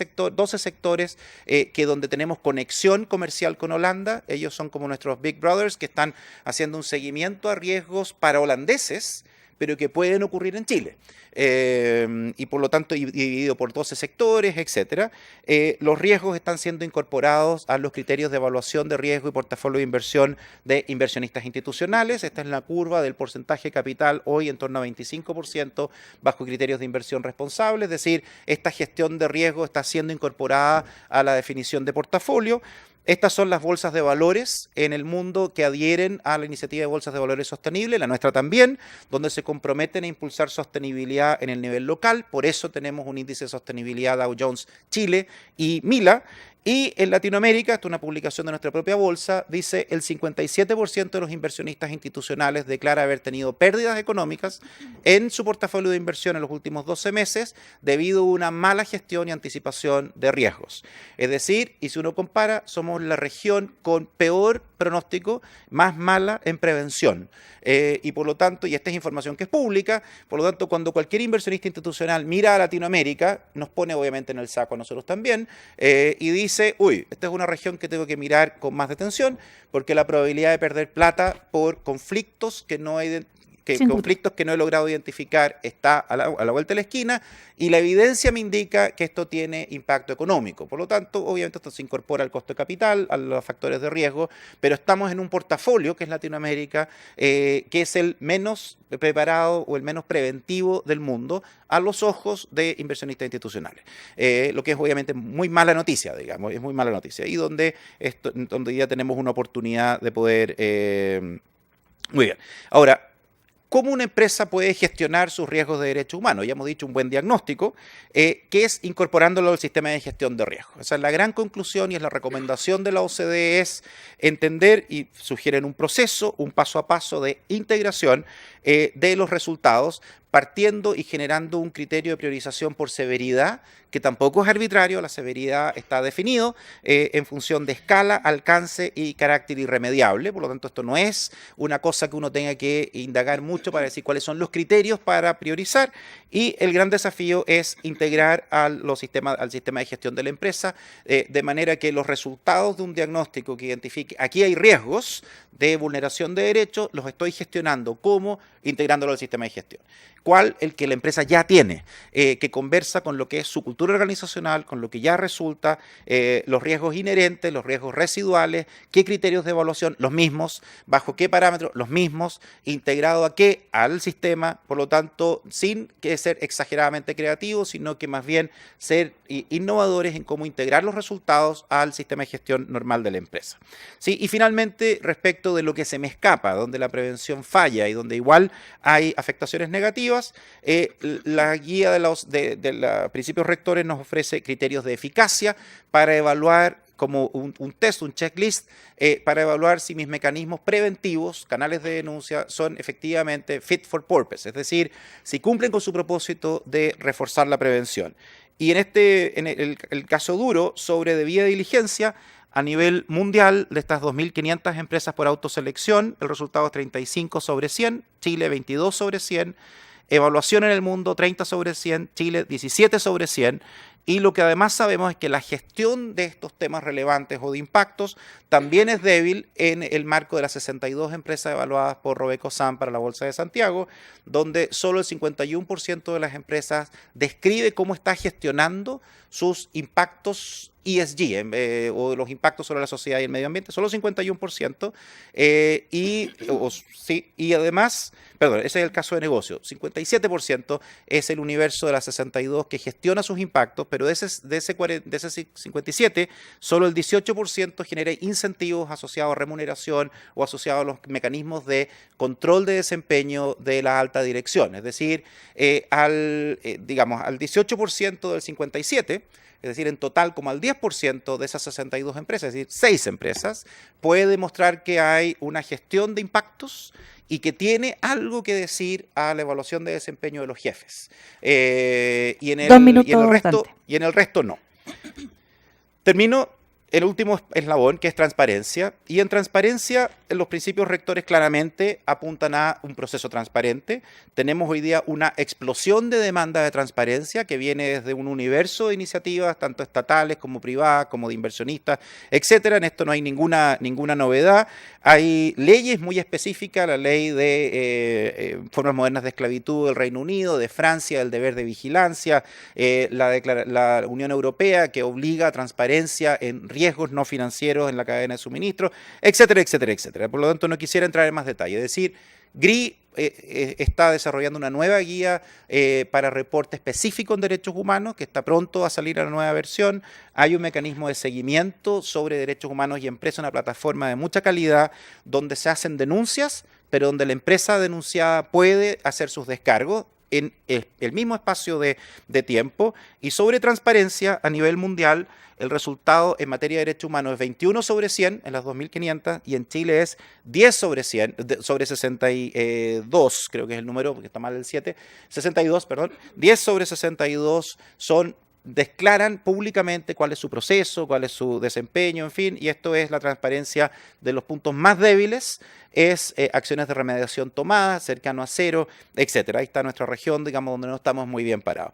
sectores que donde tenemos conexión comercial con Holanda. Ellos son como nuestros Big Brothers que están haciendo un seguimiento a riesgos para holandeses, pero que pueden ocurrir en Chile. Y por lo tanto dividido por 12 sectores, etcétera. Los riesgos están siendo incorporados a los criterios de evaluación de riesgo y portafolio de inversión de inversionistas institucionales. Esta es la curva del porcentaje de capital hoy en torno a 25% bajo criterios de inversión responsable, es decir, esta gestión de riesgo está siendo incorporada a la definición de portafolio. Estas son las bolsas de valores en el mundo que adhieren a la iniciativa de bolsas de valores sostenibles, la nuestra también, donde se comprometen a impulsar sostenibilidad en el nivel local. Por eso tenemos un índice de sostenibilidad Dow Jones Chile y MILA. Y en Latinoamérica, esto es una publicación de nuestra propia bolsa, dice el 57% de los inversionistas institucionales declara haber tenido pérdidas económicas en su portafolio de inversión en los últimos 12 meses debido a una mala gestión y anticipación de riesgos. Es decir, y si uno compara, somos la región con peor pronóstico, más mala en prevención. Y por lo tanto, y esta es información que es pública, por lo tanto, cuando cualquier inversionista institucional mira a Latinoamérica, nos pone obviamente en el saco a nosotros también, y dice, uy, esta es una región que tengo que mirar con más detención, porque la probabilidad de perder plata por conflictos que no hay conflictos que no he logrado identificar está a la vuelta de la esquina, y la evidencia me indica que esto tiene impacto económico. Por lo tanto, obviamente esto se incorpora al costo de capital, a los factores de riesgo, pero estamos en un portafolio, que es Latinoamérica, que es el menos preparado o el menos preventivo del mundo a los ojos de inversionistas institucionales. Lo que es obviamente muy mala noticia, digamos, es muy mala noticia. Y donde ya tenemos una oportunidad de poder... muy bien. Ahora, ¿cómo una empresa puede gestionar sus riesgos de derechos humanos? Ya hemos dicho un buen diagnóstico, que es incorporándolo al sistema de gestión de riesgos. O sea, la gran conclusión y es la recomendación de la OCDE es entender y sugieren un proceso, un paso a paso de integración de los resultados, partiendo y generando un criterio de priorización por severidad, que tampoco es arbitrario, la severidad está definido en función de escala, alcance y carácter irremediable. Por lo tanto, esto no es una cosa que uno tenga que indagar mucho para decir cuáles son los criterios para priorizar, y el gran desafío es integrar al sistema de gestión de la empresa, de manera que los resultados de un diagnóstico que identifique aquí hay riesgos de vulneración de derechos, los estoy gestionando. ¿Cómo? Integrándolo al sistema de gestión. ¿Cuál? El que la empresa ya tiene, que conversa con lo que es su cultura organizacional, con lo que ya resulta, los riesgos inherentes, los riesgos residuales, qué criterios de evaluación, los mismos, bajo qué parámetros, los mismos, integrado a qué, al sistema, por lo tanto, sin que ser exageradamente creativos, sino que más bien ser innovadores en cómo integrar los resultados al sistema de gestión normal de la empresa. ¿Sí? Y finalmente, respecto de lo que se me escapa, donde la prevención falla y donde igual hay afectaciones negativas, la guía de los principios rectores nos ofrece criterios de eficacia para evaluar como un test, un checklist, para evaluar si mis mecanismos preventivos, canales de denuncia, son efectivamente fit for purpose, es decir, si cumplen con su propósito de reforzar la prevención. Y en el caso duro sobre debida diligencia, a nivel mundial, de estas 2.500 empresas por autoselección, el resultado es 35 sobre 100, Chile 22 sobre 100, evaluación en el mundo 30 sobre 100, Chile 17 sobre 100, y lo que además sabemos es que la gestión de estos temas relevantes o de impactos también es débil en el marco de las 62 empresas evaluadas por RobecoSAM para la Bolsa de Santiago, donde solo el 51% de las empresas describe cómo está gestionando sus impactos ESG, o los impactos sobre la sociedad y el medio ambiente, solo 51%, y además, perdón, ese es el caso de negocio, 57% es el universo de las 62 que gestiona sus impactos, pero de ese 57, solo el 18% genera incentivos asociados a remuneración o asociados a los mecanismos de control de desempeño de la alta dirección, es decir, al 18% del 57%, es decir, en total como al 10% de esas 62 empresas, es decir, 6 empresas, puede demostrar que hay una gestión de impactos y que tiene algo que decir a la evaluación de desempeño de los jefes. Y en el resto no. Termino el último eslabón, que es transparencia, y en transparencia los principios rectores claramente apuntan a un proceso transparente. Tenemos hoy día una explosión de demanda de transparencia que viene desde un universo de iniciativas, tanto estatales como privadas, como de inversionistas, etcétera. En esto no hay ninguna novedad. Hay leyes muy específicas, la ley de formas modernas de esclavitud del Reino Unido, de Francia, el deber de vigilancia, la Unión Europea, que obliga a transparencia en riesgos no financieros en la cadena de suministro, etcétera, etcétera, etcétera. Por lo tanto, no quisiera entrar en más detalle. Es decir, GRI está desarrollando una nueva guía para reporte específico en derechos humanos, que está pronto a salir a la nueva versión. Hay un mecanismo de seguimiento sobre derechos humanos y empresas, una plataforma de mucha calidad donde se hacen denuncias, pero donde la empresa denunciada puede hacer sus descargos. en el mismo espacio de tiempo. Y sobre transparencia a nivel mundial, el resultado en materia de derechos humanos es 21 sobre 100 en las 2.500 y en Chile es 10 sobre 100, sobre 62, creo que es el número, porque está mal el 7, 62, perdón, 10 sobre 62 declaran públicamente cuál es su proceso, cuál es su desempeño, en fin, y esto es la transparencia de los puntos más débiles, es acciones de remediación tomadas, cercano a cero, etcétera. Ahí está nuestra región, digamos, donde no estamos muy bien parados.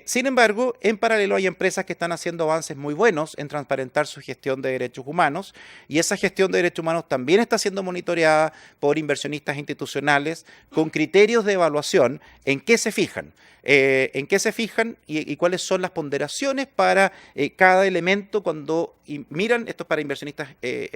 Sin embargo, en paralelo hay empresas que están haciendo avances muy buenos en transparentar su gestión de derechos humanos, y esa gestión de derechos humanos también está siendo monitoreada por inversionistas institucionales con criterios de evaluación. ¿En qué se fijan? Y cuáles son las ponderaciones para cada elemento cuando miran, esto es para inversionistas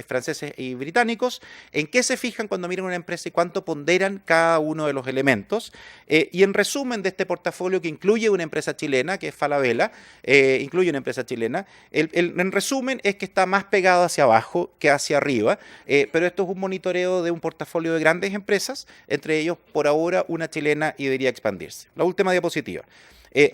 franceses y británicos, en qué se fijan cuando miran una empresa y cuánto ponderan cada uno de los elementos. Y en resumen de este portafolio que incluye una empresa chilena, que es Falabella, incluye una empresa chilena, en resumen es que está más pegado hacia abajo que hacia arriba, pero esto es un monitoreo de un portafolio de grandes empresas, entre ellos por ahora una chilena y debería expandirse. La última diapositiva.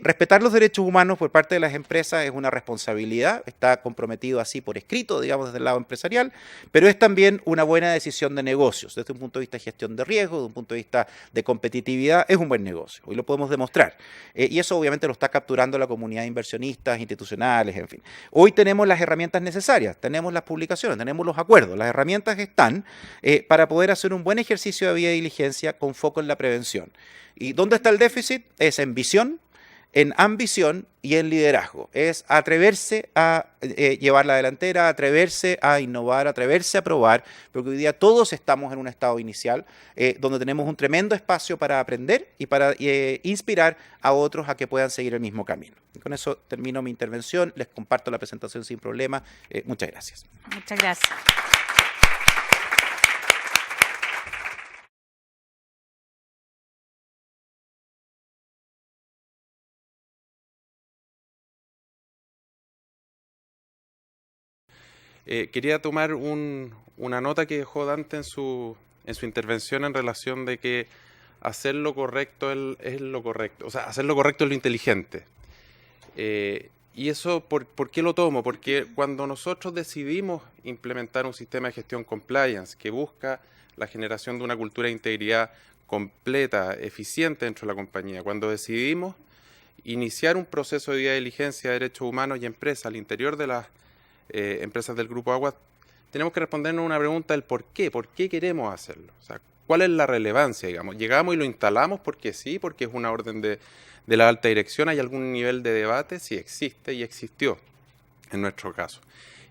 Respetar los derechos humanos por parte de las empresas es una responsabilidad, está comprometido así por escrito, digamos, desde el lado empresarial, pero es también una buena decisión de negocios. Desde un punto de vista de gestión de riesgo, desde un punto de vista de competitividad, es un buen negocio. Hoy lo podemos demostrar. Y eso obviamente lo está capturando la comunidad de inversionistas, institucionales, en fin. Hoy tenemos las herramientas necesarias, tenemos las publicaciones, tenemos los acuerdos, las herramientas están para poder hacer un buen ejercicio de debida diligencia con foco en la prevención. ¿Y dónde está el déficit? Es en visión, en ambición y en liderazgo. Es atreverse a llevar la delantera, atreverse a innovar, atreverse a probar, porque hoy día todos estamos en un estado inicial donde tenemos un tremendo espacio para aprender y para inspirar a otros a que puedan seguir el mismo camino. Y con eso termino mi intervención, les comparto la presentación sin problema. Muchas gracias.
Muchas gracias.
Quería tomar una nota que dejó Dante en su intervención en relación de que hacer lo correcto es lo correcto, o sea, hacer lo correcto es lo inteligente. Y eso, ¿por qué lo tomo? Porque cuando nosotros decidimos implementar un sistema de gestión compliance que busca la generación de una cultura de integridad completa, eficiente dentro de la compañía, cuando decidimos iniciar un proceso de due diligencia de derechos humanos y empresas al interior de las empresas del Grupo Agua, tenemos que respondernos una pregunta del por qué queremos hacerlo, o sea, cuál es la relevancia, digamos. Llegamos y lo instalamos porque sí, porque es una orden de la alta dirección, hay algún nivel de debate, sí existe y existió en nuestro caso.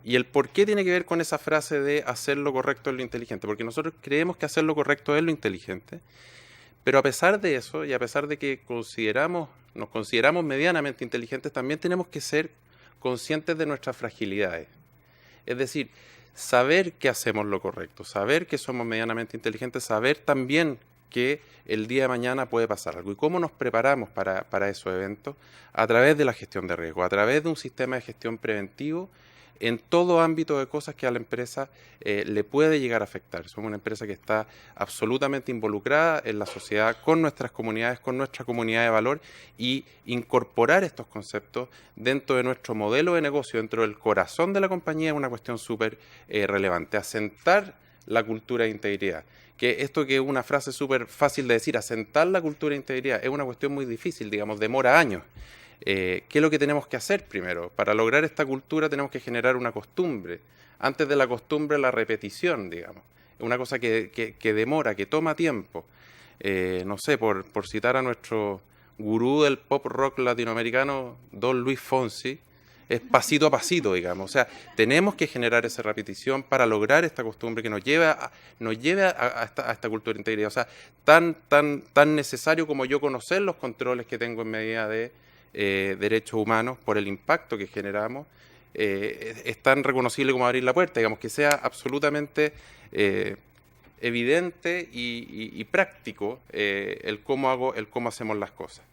Y el por qué tiene que ver con esa frase de hacer lo correcto es lo inteligente, porque nosotros creemos que hacer lo correcto es lo inteligente, pero a pesar de eso y a pesar de que nos consideramos medianamente inteligentes, también tenemos que ser conscientes de nuestras fragilidades. Es decir, saber que hacemos lo correcto, saber que somos medianamente inteligentes, saber también que el día de mañana puede pasar algo. ¿Y cómo nos preparamos para esos eventos? A través de la gestión de riesgo, a través de un sistema de gestión preventivo en todo ámbito de cosas que a la empresa le puede llegar a afectar. Somos una empresa que está absolutamente involucrada en la sociedad, con nuestras comunidades, con nuestra comunidad de valor, y incorporar estos conceptos dentro de nuestro modelo de negocio, dentro del corazón de la compañía, es una cuestión súper relevante. Asentar la cultura de integridad. Que esto, que es una frase súper fácil de decir, asentar la cultura de integridad, es una cuestión muy difícil, digamos, demora años. ¿Qué es lo que tenemos que hacer primero? Para lograr esta cultura tenemos que generar una costumbre. Antes de la costumbre, la repetición, digamos. Es una cosa que demora, que toma tiempo. No sé, por citar a nuestro gurú del pop rock latinoamericano, Don Luis Fonsi, es pasito a pasito, digamos. O sea, tenemos que generar esa repetición para lograr esta costumbre que nos lleve a esta cultura de integridad. O sea, tan necesario como yo conocer los controles que tengo en medida de derechos humanos por el impacto que generamos, es tan reconocible como abrir la puerta, digamos, que sea absolutamente evidente y práctico el cómo hacemos las cosas.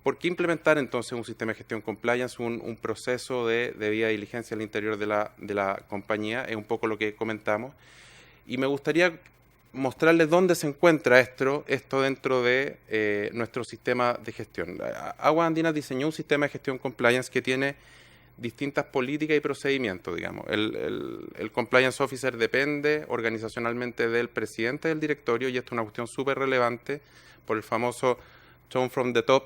¿Por qué implementar entonces un sistema de gestión compliance, un proceso de debida diligencia al interior de la compañía? Es un poco lo que comentamos. Y me gustaría mostrarles dónde se encuentra esto dentro de nuestro sistema de gestión. Aguas Andinas diseñó un sistema de gestión compliance que tiene distintas políticas y procedimientos, digamos. El compliance officer depende organizacionalmente del presidente del directorio, y esto es una cuestión súper relevante por el famoso tone from the top.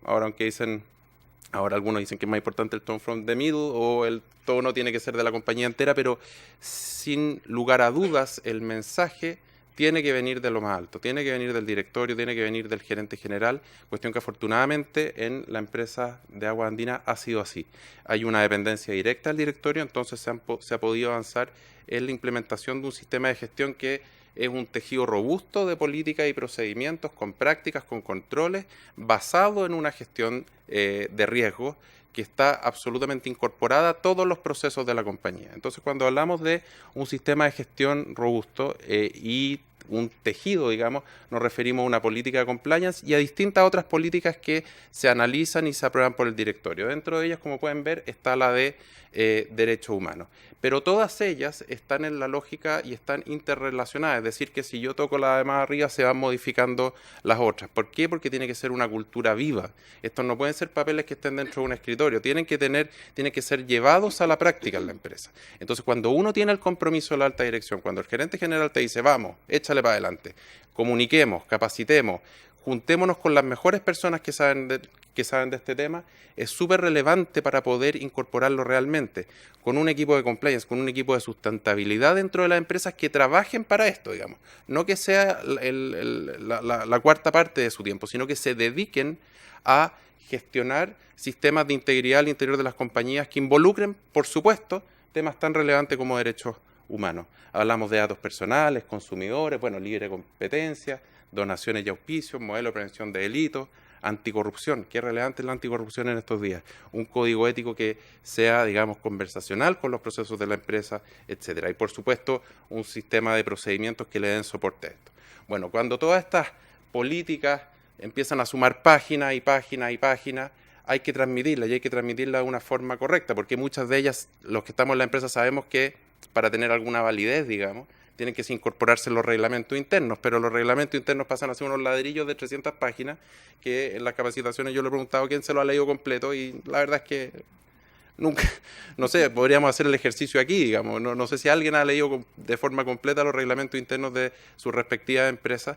Ahora algunos dicen que es más importante el tone from the middle, o el tono tiene que ser de la compañía entera, pero sin lugar a dudas el mensaje tiene que venir de lo más alto, tiene que venir del directorio, tiene que venir del gerente general, cuestión que afortunadamente en la empresa de Aguas Andinas ha sido así. Hay una dependencia directa del directorio, entonces se ha podido avanzar en la implementación de un sistema de gestión que es un tejido robusto de políticas y procedimientos, con prácticas, con controles, basado en una gestión de riesgos que está absolutamente incorporada a todos los procesos de la compañía. Entonces, cuando hablamos de un sistema de gestión robusto y un tejido, digamos, nos referimos a una política de compliance y a distintas otras políticas que se analizan y se aprueban por el directorio. Dentro de ellas, como pueden ver, está la de derechos humanos. Pero todas ellas están en la lógica y están interrelacionadas, es decir, que si yo toco la de más arriba se van modificando las otras. ¿Por qué? Porque tiene que ser una cultura viva. Estos no pueden ser papeles que estén dentro de un escritorio, tienen que ser llevados a la práctica en la empresa. Entonces, cuando uno tiene el compromiso de la alta dirección, cuando el gerente general te dice, vamos, échale para adelante, comuniquemos, capacitemos, juntémonos con las mejores personas que saben de este tema, es súper relevante para poder incorporarlo realmente, con un equipo de compliance, con un equipo de sustentabilidad dentro de las empresas que trabajen para esto, digamos. No que sea la cuarta parte de su tiempo, sino que se dediquen a gestionar sistemas de integridad al interior de las compañías que involucren, por supuesto, temas tan relevantes como derechos humanos. Hablamos de datos personales, consumidores, libre competencia, donaciones y auspicios, modelo de prevención de delitos, anticorrupción. Qué relevante es la anticorrupción en estos días. Un código ético que sea, digamos, conversacional con los procesos de la empresa, etcétera. Y, por supuesto, un sistema de procedimientos que le den soporte a esto. Bueno, cuando todas estas políticas empiezan a sumar páginas y páginas y páginas, hay que transmitirlas, y hay que transmitirlas de una forma correcta, porque muchas de ellas, los que estamos en la empresa, sabemos que para tener alguna validez, digamos, tienen que incorporarse en los reglamentos internos, pero los reglamentos internos pasan a ser unos ladrillos de 300 páginas que en las capacitaciones yo le he preguntado quién se lo ha leído completo, y la verdad es que nunca, no sé, podríamos hacer el ejercicio aquí, digamos, no sé si alguien ha leído de forma completa los reglamentos internos de sus respectivas empresas,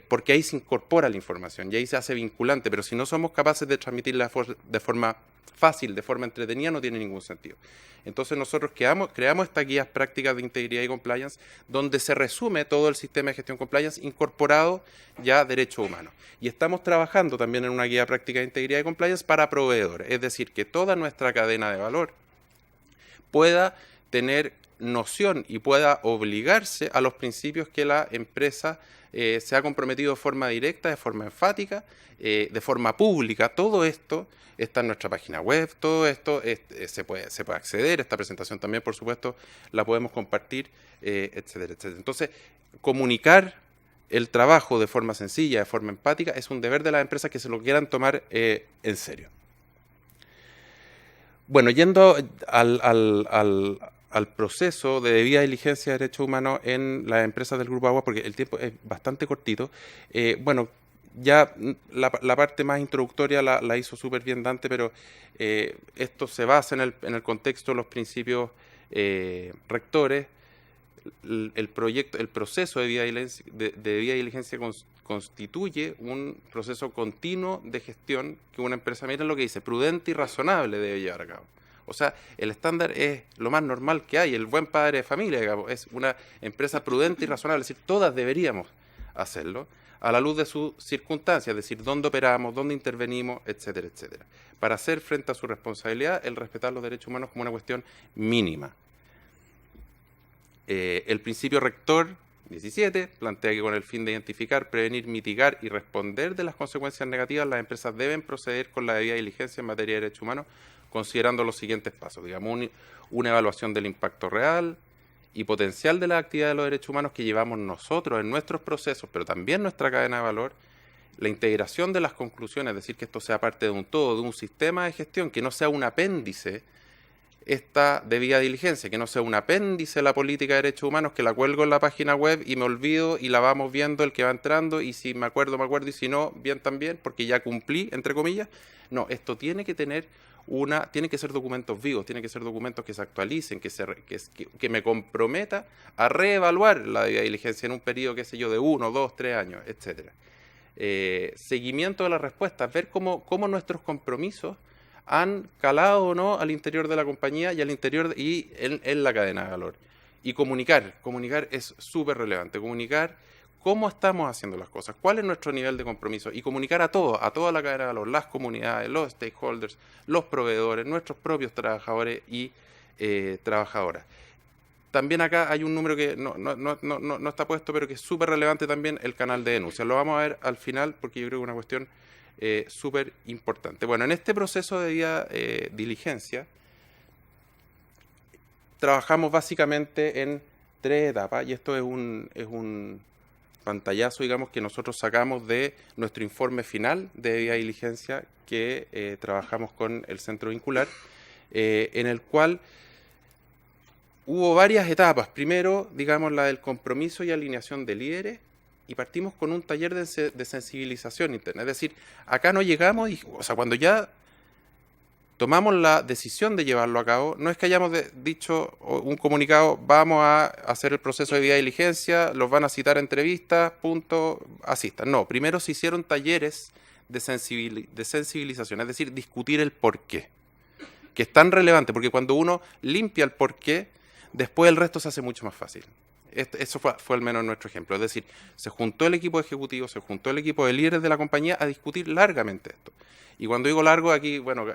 porque ahí se incorpora la información y ahí se hace vinculante, pero si no somos capaces de transmitirla de forma fácil, de forma entretenida, no tiene ningún sentido. Entonces nosotros creamos estas guías prácticas de integridad y compliance, donde se resume todo el sistema de gestión compliance incorporado ya a derechos humanos. Y estamos trabajando también en una guía práctica de integridad y compliance para proveedores, es decir, que toda nuestra cadena de valor pueda tener noción y pueda obligarse a los principios que la empresa se ha comprometido de forma directa, de forma enfática, de forma pública. Todo esto está en nuestra página web, todo esto se puede acceder, esta presentación también, por supuesto, la podemos compartir, etcétera, etcétera. Entonces, comunicar el trabajo de forma sencilla, de forma empática, es un deber de las empresas que se lo quieran tomar en serio. Bueno, yendo al proceso de debida diligencia de derechos humanos en las empresas del Grupo Aguas, porque el tiempo es bastante cortito, ya la parte más introductoria la hizo súper bien Dante, pero esto se basa en el contexto de los principios rectores. El proceso de debida diligencia constituye un proceso continuo de gestión que una empresa, miren lo que dice, prudente y razonable debe llevar a cabo. O sea, el estándar es lo más normal que hay, el buen padre de familia, digamos, es una empresa prudente y razonable, es decir, todas deberíamos hacerlo a la luz de sus circunstancias, es decir, dónde operamos, dónde intervenimos, etcétera, etcétera. Para hacer frente a su responsabilidad, el respetar los derechos humanos como una cuestión mínima. El principio rector 17 plantea que con el fin de identificar, prevenir, mitigar y responder de las consecuencias negativas, las empresas deben proceder con la debida diligencia en materia de derechos humanos, considerando los siguientes pasos, digamos, una evaluación del impacto real y potencial de la actividad de los derechos humanos que llevamos nosotros en nuestros procesos, pero también nuestra cadena de valor, la integración de las conclusiones, es decir, que esto sea parte de un todo, de un sistema de gestión, que no sea un apéndice esta debida diligencia, que no sea un apéndice de la política de derechos humanos, que la cuelgo en la página web y me olvido y la vamos viendo el que va entrando, y si me acuerdo, y si no, bien también, porque ya cumplí, entre comillas. No, esto tiene que tener tiene que ser documentos vivos, tiene que ser documentos que se actualicen, que me comprometa a reevaluar la debida diligencia en un periodo, qué sé yo, de 1, 2, 3 años, etcétera. Seguimiento de las respuestas, ver cómo nuestros compromisos han calado o no al interior de la compañía y al interior y en la cadena de valor. Y comunicar es súper relevante, comunicar cómo estamos haciendo las cosas, cuál es nuestro nivel de compromiso, y comunicar a toda la cadena de valor, las comunidades, los stakeholders, los proveedores, nuestros propios trabajadores y trabajadoras. También acá hay un número que no está puesto, pero que es súper relevante también, el canal de denuncia. Lo vamos a ver al final porque yo creo que es una cuestión súper importante. Bueno, en este proceso de debida diligencia trabajamos básicamente en 3 etapas, y esto es un pantallazo, digamos, que nosotros sacamos de nuestro informe final de debida diligencia que trabajamos con el centro vincular, en el cual hubo varias etapas. Primero, digamos, la del compromiso y alineación de líderes, y partimos con un taller de sensibilización interna. Es decir, acá no llegamos, cuando ya tomamos la decisión de llevarlo a cabo, no es que hayamos dicho un comunicado, vamos a hacer el proceso de debida diligencia, los van a citar a entrevistas, punto, asistan. No, primero se hicieron talleres de sensibilización, es decir, discutir el porqué, que es tan relevante, porque cuando uno limpia el porqué, después el resto se hace mucho más fácil. Eso fue al menos nuestro ejemplo. Es decir, se juntó el equipo ejecutivo, se juntó el equipo de líderes de la compañía a discutir largamente esto. Y cuando digo largo, aquí, bueno,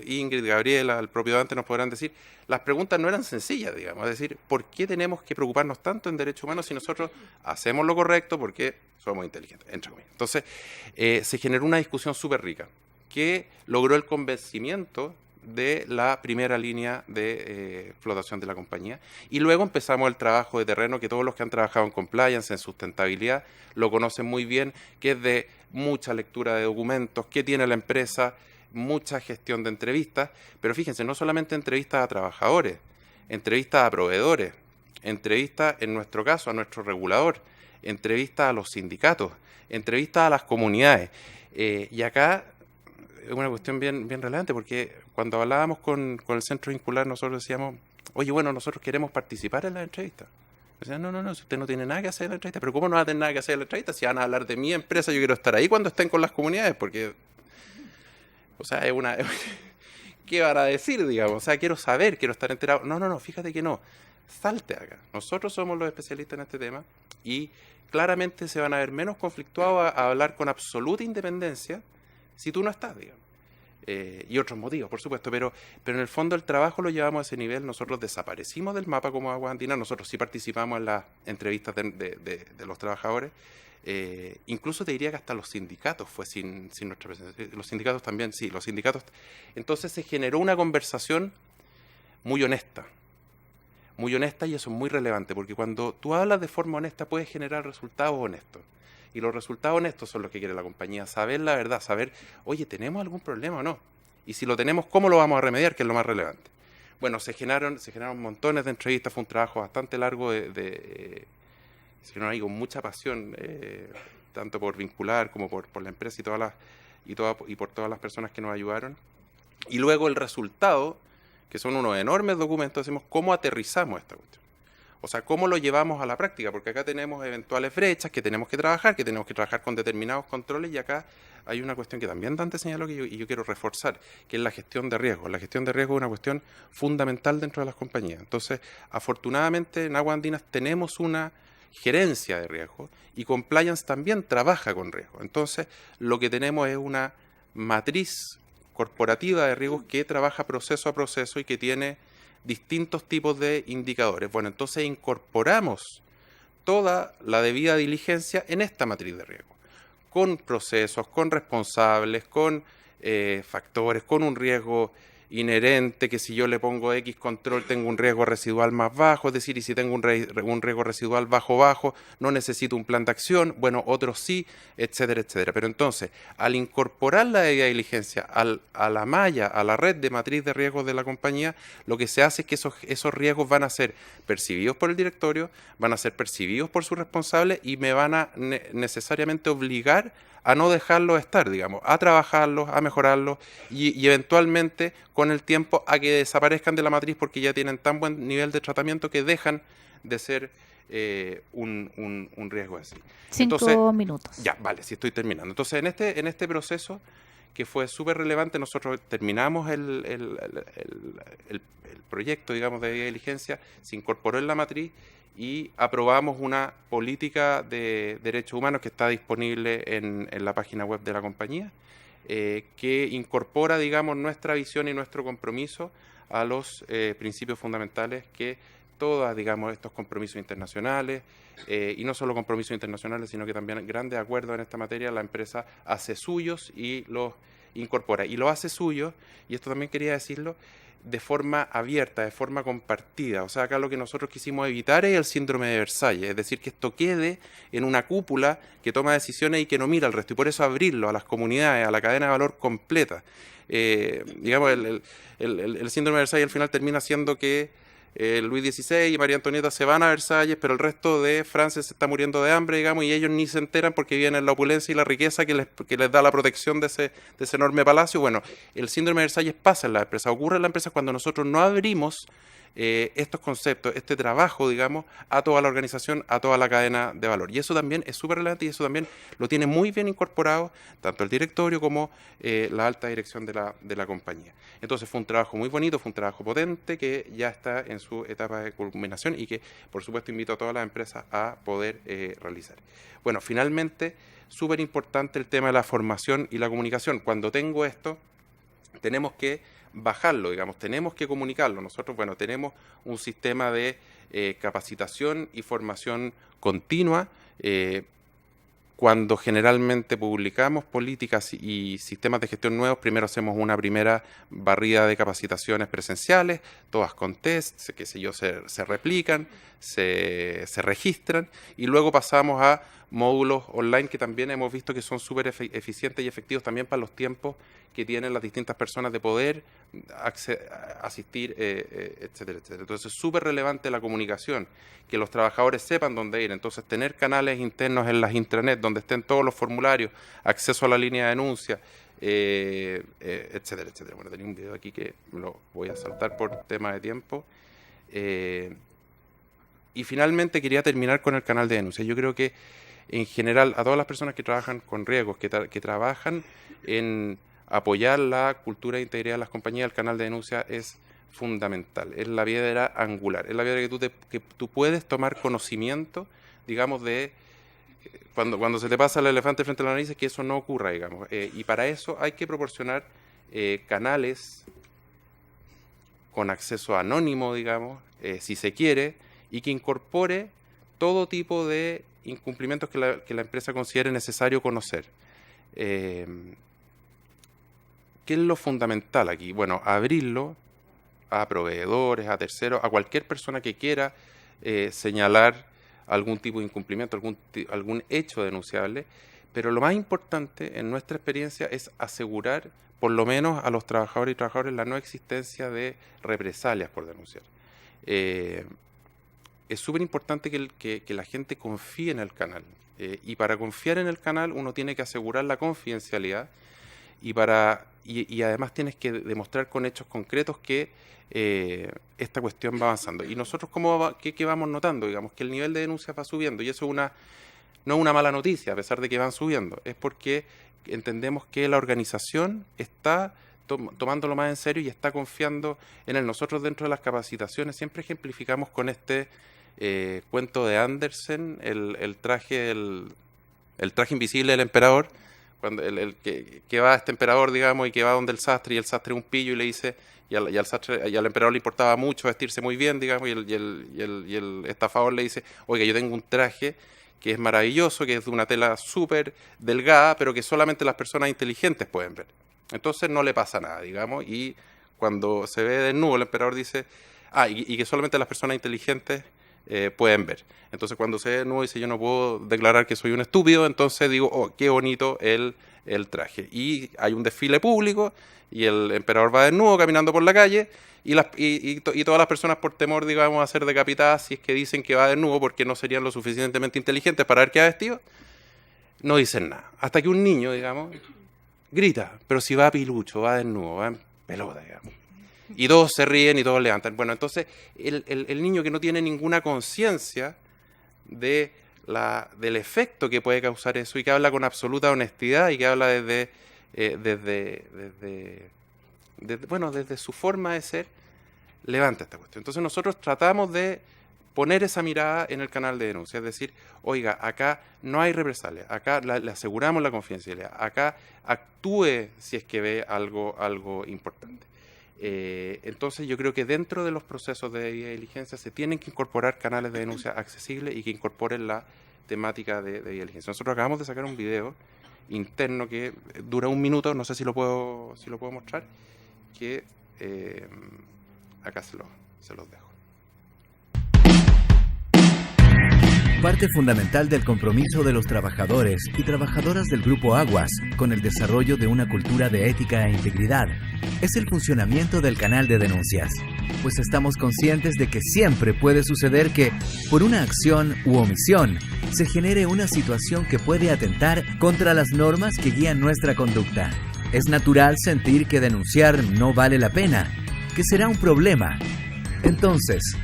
Ingrid, Gabriela, el propio Dante nos podrán decir, las preguntas no eran sencillas, digamos. Es decir, ¿por qué tenemos que preocuparnos tanto en derechos humanos si nosotros hacemos lo correcto porque somos inteligentes? Entre comillas. Entonces, se generó una discusión súper rica que logró el convencimiento de la primera línea de flotación de la compañía, y luego empezamos el trabajo de terreno que todos los que han trabajado en compliance, en sustentabilidad, lo conocen muy bien, que es de mucha lectura de documentos, que tiene la empresa, mucha gestión de entrevistas, pero fíjense, no solamente entrevistas a trabajadores, entrevistas a proveedores, entrevistas, en nuestro caso, a nuestro regulador, entrevistas a los sindicatos, entrevistas a las comunidades, y acá es una cuestión bien relevante, porque cuando hablábamos con el centro vincular, nosotros decíamos, oye, bueno, nosotros queremos participar en la entrevista. Decían, no, si usted no tiene nada que hacer en la entrevista. Pero ¿cómo no va a tener nada que hacer en la entrevista? Si van a hablar de mi empresa, yo quiero estar ahí cuando estén con las comunidades, porque, o sea, ¿qué van a decir, digamos? O sea, quiero saber, quiero estar enterado. No, fíjate que no. Salte acá. Nosotros somos los especialistas en este tema, y claramente se van a ver menos conflictuados a hablar con absoluta independencia si tú no estás, digamos. Y otros motivos, por supuesto, pero en el fondo el trabajo lo llevamos a ese nivel. Nosotros desaparecimos del mapa como Aguas Andinas, nosotros sí participamos en las entrevistas de los trabajadores, incluso te diría que hasta los sindicatos fue sin nuestra presencia, los sindicatos también, sí, los sindicatos. Entonces se generó una conversación muy honesta, y eso es muy relevante, porque cuando tú hablas de forma honesta puedes generar resultados honestos. Y los resultados honestos son los que quiere la compañía, saber la verdad, saber, oye, ¿tenemos algún problema o no? Y si lo tenemos, ¿cómo lo vamos a remediar? Que es lo más relevante. Bueno, se generaron montones de entrevistas, fue un trabajo bastante largo, se generaron ahí con mucha pasión, tanto por vincular como por la empresa y por todas las personas que nos ayudaron. Y luego el resultado, que son unos enormes documentos, decimos, ¿cómo aterrizamos esta cuestión? O sea, ¿cómo lo llevamos a la práctica? Porque acá tenemos eventuales brechas que tenemos que trabajar con determinados controles, y acá hay una cuestión que también Dante señaló y yo quiero reforzar, que es la gestión de riesgos. La gestión de riesgos es una cuestión fundamental dentro de las compañías. Entonces, afortunadamente en Aguas Andinas tenemos una gerencia de riesgos, y compliance también trabaja con riesgos. Entonces, lo que tenemos es una matriz corporativa de riesgos que trabaja proceso a proceso y que tiene distintos tipos de indicadores. Bueno, entonces incorporamos toda la debida diligencia en esta matriz de riesgo, con procesos, con responsables, con factores, con un riesgo inherente, que si yo le pongo X control tengo un riesgo residual más bajo, es decir, y si tengo un riesgo residual bajo, no necesito un plan de acción, bueno, otros sí, etcétera, etcétera. Pero entonces, al incorporar la debida diligencia a la malla, a la red de matriz de riesgos de la compañía, lo que se hace es que esos riesgos van a ser percibidos por el directorio, van a ser percibidos por su responsable y me van a necesariamente obligar a no dejarlos estar, digamos, a trabajarlos, a mejorarlos y eventualmente con el tiempo a que desaparezcan de la matriz porque ya tienen tan buen nivel de tratamiento que dejan de ser un riesgo así.
5 minutos.
Ya, vale, sí estoy terminando. Entonces, en este proceso que fue súper relevante, nosotros terminamos el proyecto, digamos, de diligencia, se incorporó en la matriz y aprobamos una política de derechos humanos que está disponible en la página web de la compañía, que incorpora, digamos, nuestra visión y nuestro compromiso a los principios fundamentales que todos, digamos, estos compromisos internacionales, y no solo compromisos internacionales, sino que también grandes acuerdos en esta materia, la empresa hace suyos y los incorpora. Y lo hace suyos, y esto también quería decirlo, de forma abierta, de forma compartida. O sea, acá lo que nosotros quisimos evitar es el síndrome de Versalles, es decir, que esto quede en una cúpula que toma decisiones y que no mira al resto, y por eso abrirlo a las comunidades, a la cadena de valor completa. Digamos, el síndrome de Versalles al final termina siendo que Luis XVI y María Antonieta se van a Versalles, pero el resto de Francia se está muriendo de hambre, digamos, y ellos ni se enteran porque viven en la opulencia y la riqueza que les da la protección de ese enorme palacio. Bueno, el síndrome de Versalles pasa en la empresa, ocurre en la empresa cuando nosotros no abrimos estos conceptos, este trabajo, digamos, a toda la organización, a toda la cadena de valor. Y eso también es súper relevante y eso también lo tiene muy bien incorporado tanto el directorio como la alta dirección de la compañía. Entonces fue un trabajo muy bonito, fue un trabajo potente que ya está en su etapa de culminación y que, por supuesto, invito a todas las empresas a poder realizar. Bueno, finalmente, súper importante el tema de la formación y la comunicación. Cuando tengo esto, tenemos que bajarlo, digamos, tenemos que comunicarlo. Nosotros, bueno, tenemos un sistema de capacitación y formación continua. Cuando generalmente publicamos políticas y sistemas de gestión nuevos, primero hacemos una primera barrida de capacitaciones presenciales, todas con test, qué sé yo, se replican, se registran, y luego pasamos a módulos online que también hemos visto que son súper eficientes y efectivos también para los tiempos que tienen las distintas personas de poder asistir, etcétera, etcétera. Entonces es súper relevante la comunicación, que los trabajadores sepan dónde ir. Entonces tener canales internos en las intranet donde estén todos los formularios, acceso a la línea de denuncia, etcétera, etcétera. Bueno, tenía un video aquí que lo voy a saltar por tema de tiempo. Y finalmente quería terminar con el canal de denuncia. Yo creo que en general a todas las personas que trabajan con riesgos, que trabajan en apoyar la cultura de integridad de las compañías, el canal de denuncia es fundamental, es la piedra angular, es la piedra que tú puedes tomar conocimiento, digamos, de cuando se te pasa el elefante frente a la nariz, que eso no ocurra, digamos, y para eso hay que proporcionar canales con acceso anónimo, digamos, si se quiere, y que incorpore todo tipo de incumplimientos que la empresa considere necesario conocer. ¿Qué es lo fundamental aquí? Bueno, abrirlo a proveedores, a terceros, a cualquier persona que quiera señalar algún tipo de incumplimiento, algún hecho denunciable, pero lo más importante en nuestra experiencia es asegurar por lo menos a los trabajadores y trabajadoras la no existencia de represalias por denunciar. Es súper importante que la gente confíe en el canal, y para confiar en el canal uno tiene que asegurar la confidencialidad y además tienes que demostrar con hechos concretos que esta cuestión va avanzando. Y nosotros, ¿qué vamos notando? Digamos que el nivel de denuncias va subiendo, y eso no es una mala noticia, a pesar de que van subiendo. Es porque entendemos que la organización está tomándolo más en serio y está confiando en él. Nosotros, dentro de las capacitaciones, siempre ejemplificamos con este cuento de Andersen, el traje invisible del emperador, cuando que va a este emperador, digamos, y que va donde el sastre, y el sastre es un pillo y le dice, y al emperador le importaba mucho vestirse muy bien, digamos, y el estafador le dice, oiga, yo tengo un traje que es maravilloso, que es de una tela súper delgada, pero que solamente las personas inteligentes pueden ver. Entonces no le pasa nada, digamos, y cuando se ve desnudo, el emperador dice, y que solamente las personas inteligentes pueden ver. Entonces cuando se ve desnudo dice, yo no puedo declarar que soy un estúpido, entonces digo, oh, qué bonito el traje. Y hay un desfile público y el emperador va desnudo caminando por la calle y todas las personas por temor, digamos, a ser decapitadas si es que dicen que va desnudo porque no serían lo suficientemente inteligentes para ver qué ha vestido, no dicen nada. Hasta que un niño, digamos, grita, pero si va pilucho, va desnudo, va en pelota, digamos. Y todos se ríen y todos levantan. Bueno, entonces el niño que no tiene ninguna conciencia del efecto que puede causar eso y que habla con absoluta honestidad y que habla desde su forma de ser, levanta esta cuestión. Entonces nosotros tratamos de poner esa mirada en el canal de denuncia, es decir, oiga, acá no hay represalia, acá le aseguramos la confidencialidad, acá actúe si es que ve algo importante. Entonces yo creo que dentro de los procesos de diligencia se tienen que incorporar canales de denuncia accesibles y que incorporen la temática de diligencia. Nosotros acabamos de sacar un video interno que dura 1 minuto, no sé si lo puedo mostrar, que acá se los dejo.
Parte fundamental del compromiso de los trabajadores y trabajadoras del Grupo Aguas con el desarrollo de una cultura de ética e integridad es el funcionamiento del canal de denuncias, pues estamos conscientes de que siempre puede suceder que, por una acción u omisión, se genere una situación que puede atentar contra las normas que guían nuestra conducta. Es natural sentir que denunciar no vale la pena, que será un problema. Entonces,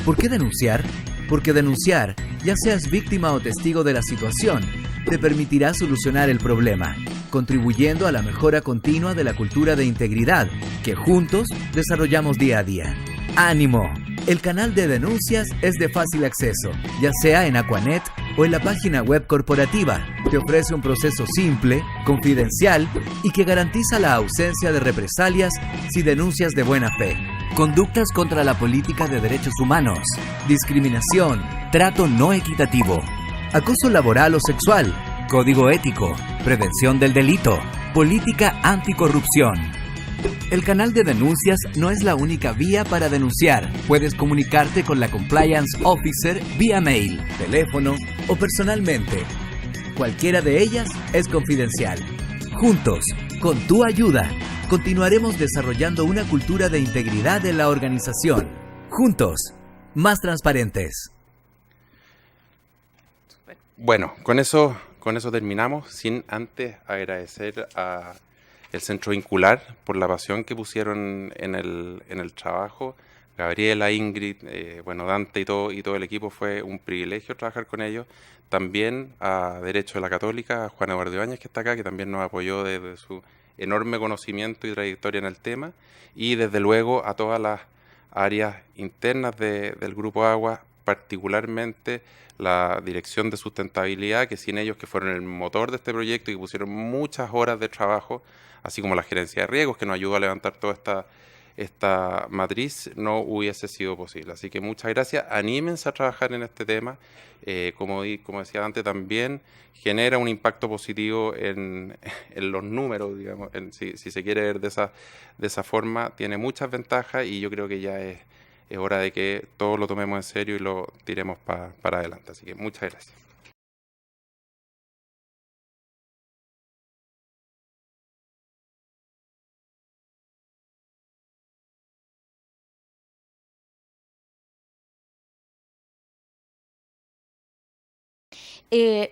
¿por qué denunciar? Porque denunciar, ya seas víctima o testigo de la situación, te permitirá solucionar el problema, contribuyendo a la mejora continua de la cultura de integridad que juntos desarrollamos día a día. ¡Ánimo! El canal de denuncias es de fácil acceso, ya sea en Aquanet o en la página web corporativa. Te ofrece un proceso simple, confidencial y que garantiza la ausencia de represalias si denuncias de buena fe. Conductas contra la política de derechos humanos, discriminación, trato no equitativo, acoso laboral o sexual, código ético, prevención del delito, política anticorrupción. El canal de denuncias no es la única vía para denunciar. Puedes comunicarte con la Compliance Officer vía mail, teléfono o personalmente. Cualquiera de ellas es confidencial. Juntos, con tu ayuda, continuaremos desarrollando una cultura de integridad en la organización. Juntos, más transparentes.
Bueno, con eso terminamos, sin antes agradecer a el Centro Vincular por la pasión que pusieron en el trabajo. Gabriela, Ingrid, Dante y todo el equipo, fue un privilegio trabajar con ellos. También a Derecho de la Católica, a Juan Eduardo Ibáñez, que está acá, que también nos apoyó desde su enorme conocimiento y trayectoria en el tema, y desde luego a todas las áreas internas del Grupo Agua, particularmente la Dirección de Sustentabilidad, que sin ellos, que fueron el motor de este proyecto y que pusieron muchas horas de trabajo, así como la Gerencia de Riesgos, que nos ayudó a levantar toda esta matriz, no hubiese sido posible. Así que muchas gracias, anímense a trabajar en este tema. Como decía antes, también genera un impacto positivo en los números, digamos, si se quiere ver de esa forma, tiene muchas ventajas y yo creo que ya es hora de que todos lo tomemos en serio y lo tiremos para adelante. Así que muchas gracias.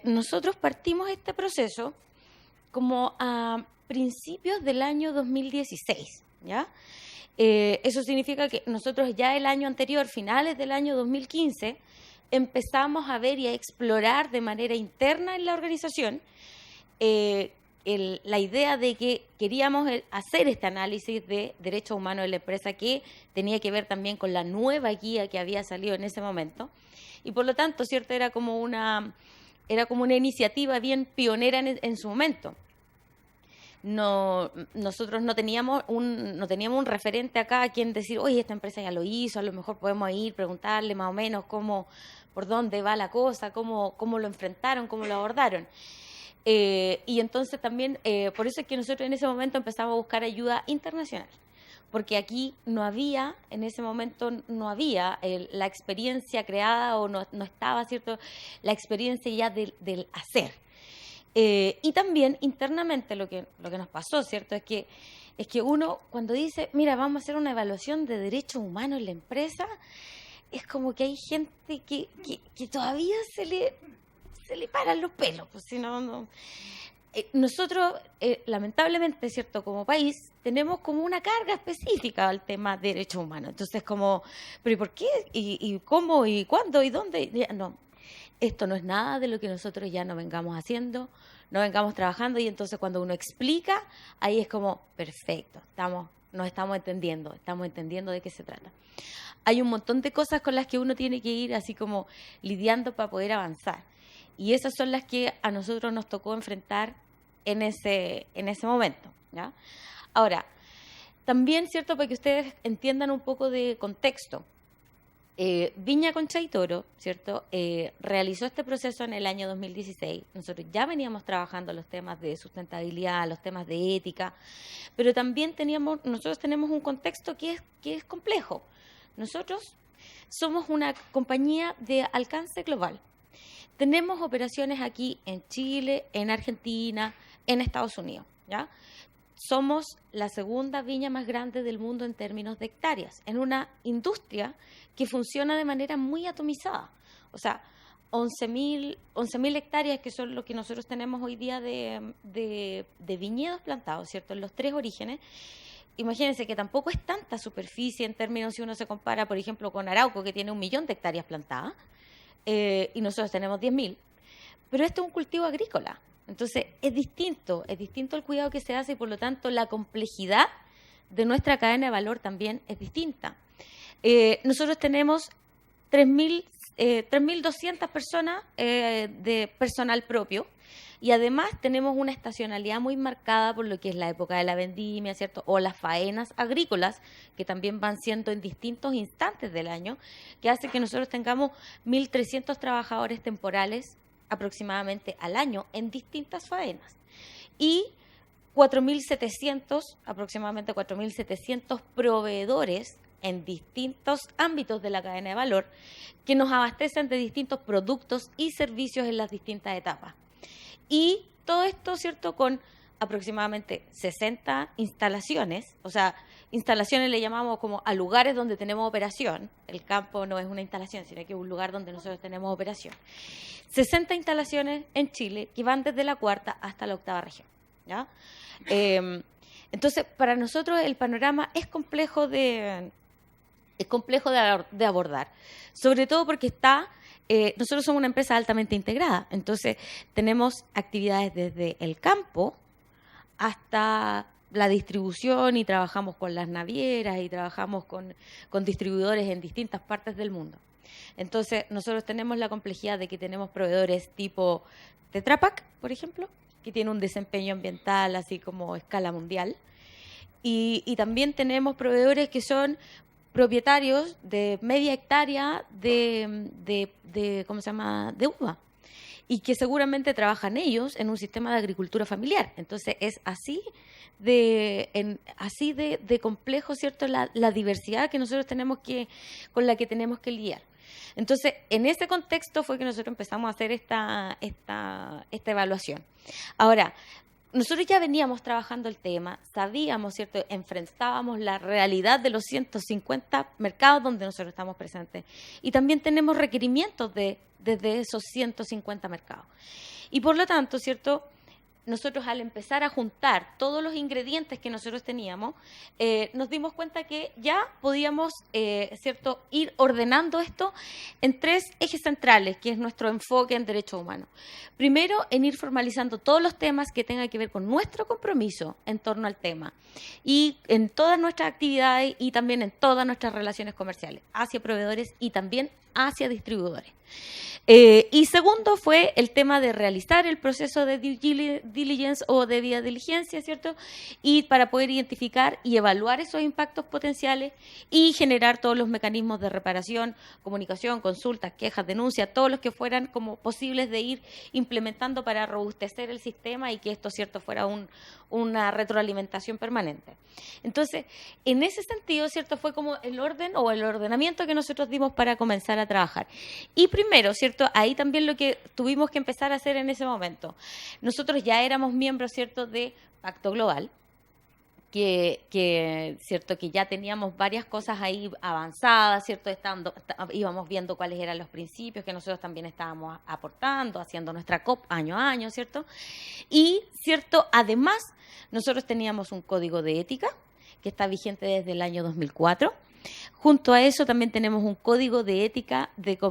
Nosotros partimos este proceso como a principios del año 2016, ¿ya? Eso significa que nosotros ya el año anterior, finales del año 2015, empezamos a ver y a explorar de manera interna en la organización la idea de que queríamos hacer este análisis de derechos humanos en la empresa, que tenía que ver también con la nueva guía que había salido en ese momento, y por lo tanto, ¿cierto?, era como una iniciativa bien pionera en su momento. Nosotros no teníamos un referente acá a quien decir, oye, esta empresa ya lo hizo, a lo mejor podemos ir, preguntarle más o menos por dónde va la cosa, cómo lo enfrentaron, cómo lo abordaron. Y entonces también, por eso es que nosotros en ese momento empezamos a buscar ayuda internacional, porque aquí no había, en ese momento no había la experiencia creada o no estaba, ¿cierto?, la experiencia ya del hacer. Y también internamente lo que nos pasó, ¿cierto?, es que uno cuando dice, mira, vamos a hacer una evaluación de derechos humanos en la empresa, es como que hay gente que todavía se le paran los pelos, pues si no. Nosotros, lamentablemente, ¿cierto?, como país, tenemos como una carga específica al tema de derechos humanos. Entonces, como, ¿pero y por qué? ¿Y cómo? ¿Y cuándo? ¿Y dónde? Ya, no, esto no es nada de lo que nosotros ya no vengamos haciendo, no vengamos trabajando, y entonces cuando uno explica, ahí es como, perfecto, nos estamos entendiendo de qué se trata. Hay un montón de cosas con las que uno tiene que ir así como lidiando para poder avanzar. Y esas son las que a nosotros nos tocó enfrentar en ese momento, ¿ya? Ahora, también, ¿cierto?, para que ustedes entiendan un poco de contexto, Viña Concha y Toro, ¿cierto?, realizó este proceso en el año 2016. Nosotros ya veníamos trabajando los temas de sustentabilidad, los temas de ética, pero también nosotros tenemos un contexto que es complejo. Nosotros somos una compañía de alcance global. Tenemos operaciones aquí en Chile, en Argentina, en Estados Unidos, ¿ya? Somos la segunda viña más grande del mundo en términos de hectáreas, en una industria que funciona de manera muy atomizada. O sea, 11.000 hectáreas, que son lo que nosotros tenemos hoy día de viñedos plantados, ¿cierto?, en los 3 orígenes. Imagínense que tampoco es tanta superficie en términos, si uno se compara, por ejemplo, con Arauco, que tiene 1 millón de hectáreas plantadas, y nosotros tenemos 10.000, pero esto es un cultivo agrícola, entonces es distinto el cuidado que se hace, y por lo tanto la complejidad de nuestra cadena de valor también es distinta. Nosotros tenemos 3.200 personas de personal propio, y además tenemos una estacionalidad muy marcada por lo que es la época de la vendimia, ¿cierto?, o las faenas agrícolas, que también van siendo en distintos instantes del año, que hace que nosotros tengamos 1.300 trabajadores temporales aproximadamente al año en distintas faenas. Y 4.700, aproximadamente 4.700 proveedores en distintos ámbitos de la cadena de valor que nos abastecen de distintos productos y servicios en las distintas etapas. Y todo esto, ¿cierto?, con aproximadamente 60 instalaciones, o sea, instalaciones le llamamos como a lugares donde tenemos operación. El campo no es una instalación, sino que es un lugar donde nosotros tenemos operación. 60 instalaciones en Chile que van desde la 4ª hasta la 8ª región, ¿ya? Entonces, para nosotros el panorama es complejo de abordar, sobre todo porque nosotros somos una empresa altamente integrada, entonces tenemos actividades desde el campo hasta la distribución, y trabajamos con las navieras y trabajamos con distribuidores en distintas partes del mundo. Entonces, nosotros tenemos la complejidad de que tenemos proveedores tipo Tetra Pak, por ejemplo, que tiene un desempeño ambiental así como escala mundial, y también tenemos proveedores que son propietarios de media hectárea de uva, y que seguramente trabajan ellos en un sistema de agricultura familiar. Entonces es así de complejo, ¿cierto?, la diversidad que nosotros con la que tenemos que lidiar. Entonces, en ese contexto fue que nosotros empezamos a hacer esta evaluación. Ahora, nosotros ya veníamos trabajando el tema, sabíamos, ¿cierto?, enfrentábamos la realidad de los 150 mercados donde nosotros estamos presentes, y también tenemos requerimientos desde esos 150 mercados. Y por lo tanto, ¿cierto?, nosotros al empezar a juntar todos los ingredientes que nosotros teníamos, nos dimos cuenta que ya podíamos, ¿cierto?, ir ordenando esto en 3 ejes centrales, que es nuestro enfoque en derechos humanos. Primero, en ir formalizando todos los temas que tengan que ver con nuestro compromiso en torno al tema, y en todas nuestras actividades y también en todas nuestras relaciones comerciales, hacia proveedores y también hacia distribuidores. Y segundo fue el tema de realizar el proceso de due diligence o de debida diligencia, ¿cierto?, y para poder identificar y evaluar esos impactos potenciales y generar todos los mecanismos de reparación, comunicación, consultas, quejas, denuncias, todos los que fueran como posibles de ir implementando para robustecer el sistema y que esto, ¿cierto?, fuera un una retroalimentación permanente. Entonces, en ese sentido, ¿cierto? Fue como el orden o el ordenamiento que nosotros dimos para comenzar a trabajar. Y primero, ¿cierto? Ahí también lo que tuvimos que empezar a hacer en ese momento. Nosotros ya éramos miembros, ¿cierto?, de Pacto Global, cierto, que ya teníamos varias cosas ahí avanzadas, ¿cierto? Íbamos viendo cuáles eran los principios que nosotros también estábamos aportando, haciendo nuestra COP año a año, ¿cierto? Y, ¿cierto? Además, nosotros teníamos un código de ética que está vigente desde el año 2004. Junto a eso también tenemos un código de ética,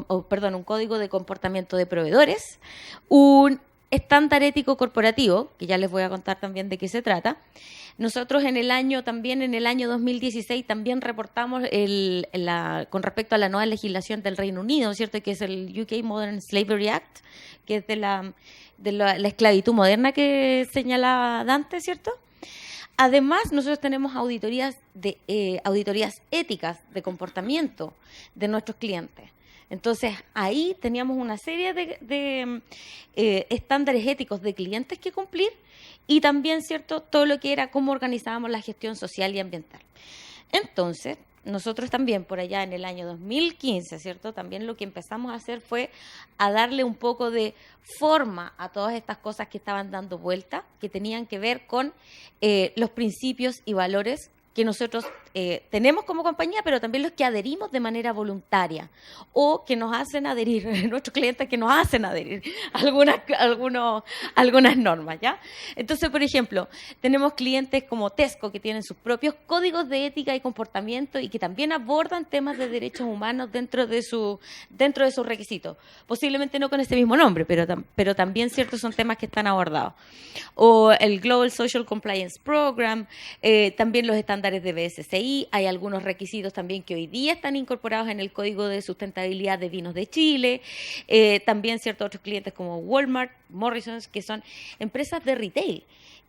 un código de comportamiento de proveedores, un estándar ético corporativo, que ya les voy a contar también de qué se trata. Nosotros en el año 2016 también reportamos con respecto a la nueva legislación del Reino Unido, ¿cierto? Que es el UK Modern Slavery Act, que es de la esclavitud moderna que señalaba Dante, ¿cierto? Además, nosotros tenemos auditorías éticas de comportamiento de nuestros clientes. Entonces, ahí teníamos una serie de estándares éticos de clientes que cumplir y también, ¿cierto?, todo lo que era cómo organizábamos la gestión social y ambiental. Entonces, nosotros también por allá en el año 2015, ¿cierto?, también lo que empezamos a hacer fue a darle un poco de forma a todas estas cosas que estaban dando vuelta, que tenían que ver con los principios y valores que nosotros tenemos como compañía, pero también los que adherimos de manera voluntaria o que nos hacen adherir, nuestros clientes que nos hacen adherir a algunas normas, ¿ya? Entonces, por ejemplo, tenemos clientes como Tesco que tienen sus propios códigos de ética y comportamiento y que también abordan temas de derechos humanos dentro de sus requisitos. Posiblemente no con ese mismo nombre, pero también, ¿cierto?, son temas que están abordados. O el Global Social Compliance Program, también los estándares de BSCI, hay algunos requisitos también que hoy día están incorporados en el Código de Sustentabilidad de Vinos de Chile, también ciertos otros clientes como Walmart, Morrisons, que son empresas de retail,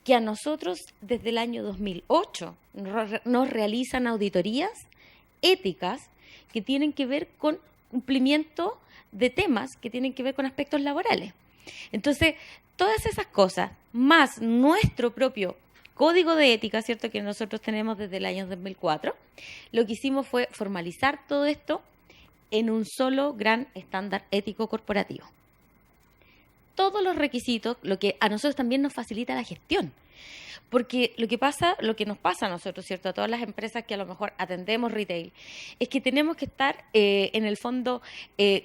que a nosotros desde el año 2008 nos realizan auditorías éticas que tienen que ver con cumplimiento de temas que tienen que ver con aspectos laborales. Entonces, todas esas cosas, más nuestro propio código de ética, ¿cierto?, que nosotros tenemos desde el año 2004, lo que hicimos fue formalizar todo esto en un solo gran estándar ético corporativo. Todos los requisitos, lo que a nosotros también nos facilita la gestión. Porque lo que nos pasa a nosotros, ¿cierto?, a todas las empresas que a lo mejor atendemos retail, es que tenemos que estar, en el fondo,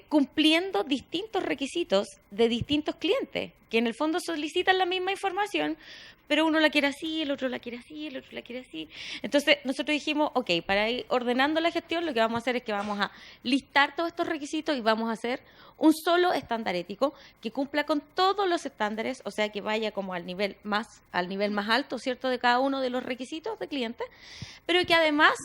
cumpliendo distintos requisitos de distintos clientes, que en el fondo solicitan la misma información, pero uno la quiere así, el otro la quiere así, el otro la quiere así. Entonces, nosotros dijimos, ok, para ir ordenando la gestión, lo que vamos a hacer es que vamos a listar todos estos requisitos y vamos a hacer un solo estándar ético que cumpla con todos los estándares, o sea, que vaya como al nivel más alto, ¿cierto?, de cada uno de los requisitos de clientes, pero que además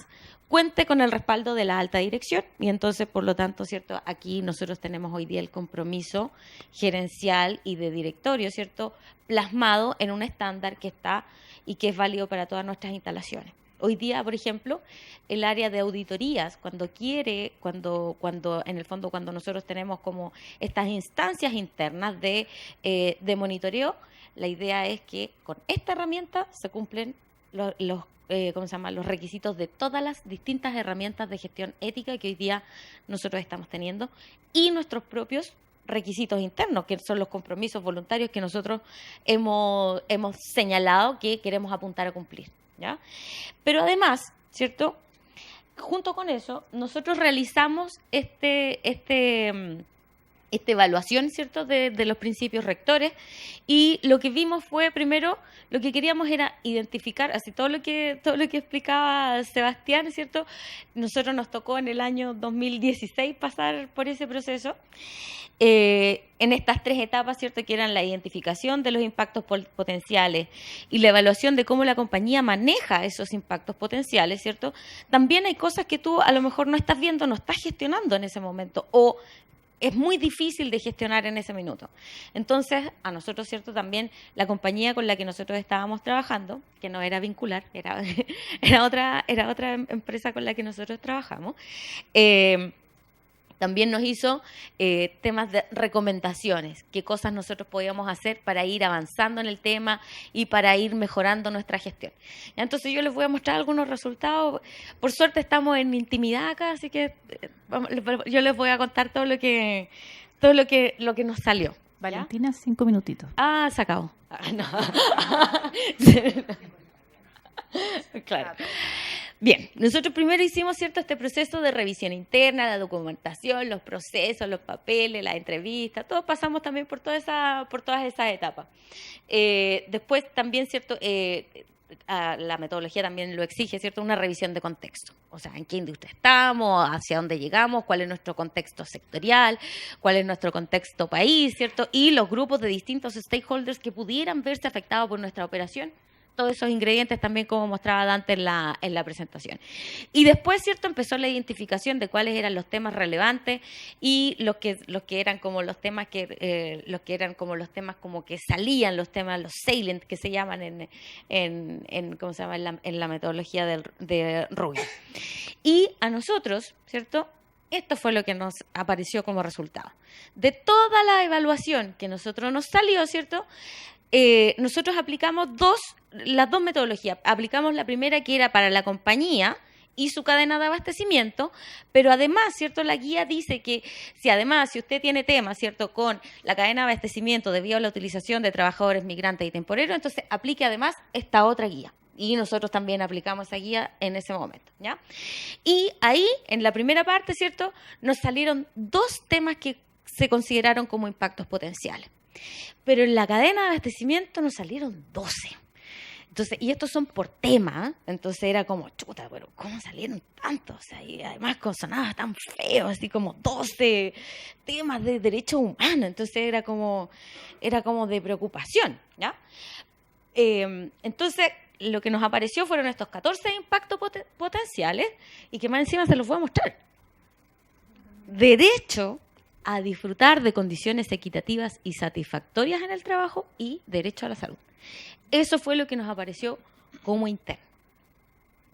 cuente con el respaldo de la alta dirección. Y entonces, por lo tanto, ¿cierto?, aquí nosotros tenemos hoy día el compromiso gerencial y de directorio, ¿cierto?, plasmado en un estándar que está y que es válido para todas nuestras instalaciones. Hoy día, por ejemplo, el área de auditorías, cuando en el fondo, cuando nosotros tenemos como estas instancias internas de monitoreo, la idea es que con esta herramienta se cumplen los requisitos de todas las distintas herramientas de gestión ética que hoy día nosotros estamos teniendo y nuestros propios requisitos internos, que son los compromisos voluntarios que nosotros hemos señalado que queremos apuntar a cumplir, ¿ya? Pero además, ¿cierto?, junto con eso, nosotros realizamos esta evaluación, ¿cierto?, de los principios rectores, y lo que vimos fue, primero, lo que queríamos era identificar, así todo lo que explicaba Sebastián, ¿cierto? Nosotros nos tocó en el año 2016 pasar por ese proceso, en estas 3 etapas, ¿cierto?, que eran la identificación de los impactos potenciales y la evaluación de cómo la compañía maneja esos impactos potenciales, ¿cierto? También hay cosas que tú a lo mejor no estás viendo, no estás gestionando en ese momento, o es muy difícil de gestionar en ese minuto. Entonces, a nosotros, ¿cierto?, también la compañía con la que nosotros estábamos trabajando, que no era vincular, era otra empresa con la que nosotros trabajamos, También nos hizo temas de recomendaciones, qué cosas nosotros podíamos hacer para ir avanzando en el tema y para ir mejorando nuestra gestión. Entonces yo les voy a mostrar algunos resultados. Por suerte estamos en intimidad acá, así que yo les voy a contar todo lo que nos salió. ¿Ya?
Valentina, 5 minutitos.
Ah, se acabó. No. Claro. Bien, nosotros primero hicimos, ¿cierto?, este proceso de revisión interna, la documentación, los procesos, los papeles, las entrevistas, todos pasamos también por todas esas etapas. Después también, ¿cierto?, la metodología también lo exige, ¿cierto?, una revisión de contexto. O sea, en qué industria estamos, hacia dónde llegamos, cuál es nuestro contexto sectorial, cuál es nuestro contexto país, ¿cierto?, y los grupos de distintos stakeholders que pudieran verse afectados por nuestra operación. Todos esos ingredientes también, como mostraba Dante en la presentación. Y después, ¿cierto?, empezó la identificación de cuáles eran los temas relevantes y los que eran como los temas como que salían, los temas, los salient, que se llaman ¿cómo se llama?, en la metodología de Rubin. Y a nosotros, ¿cierto?, esto fue lo que nos apareció como resultado. De toda la evaluación que nosotros nos salió, ¿cierto?, nosotros aplicamos las dos metodologías. Aplicamos la primera, que era para la compañía y su cadena de abastecimiento, pero además, ¿cierto?, la guía dice que si usted tiene temas, ¿cierto?, con la cadena de abastecimiento debido a la utilización de trabajadores migrantes y temporeros, entonces aplique además esta otra guía. Y nosotros también aplicamos esa guía en ese momento, ¿ya? Y ahí, en la primera parte, ¿cierto?, nos salieron 2 temas que se consideraron como impactos potenciales. Pero en la cadena de abastecimiento nos salieron 12. Entonces, y estos son por tema, entonces era como, chuta, pero ¿cómo salieron tantos? O sea, y además sonaba tan feo, así como 12 temas de derechos humanos, entonces era como de preocupación, ¿ya? Entonces, lo que nos apareció fueron estos 14 impactos potenciales y que más encima se los voy a mostrar. Derecho a disfrutar de condiciones equitativas y satisfactorias en el trabajo y derecho a la salud. Eso fue lo que nos apareció como interno.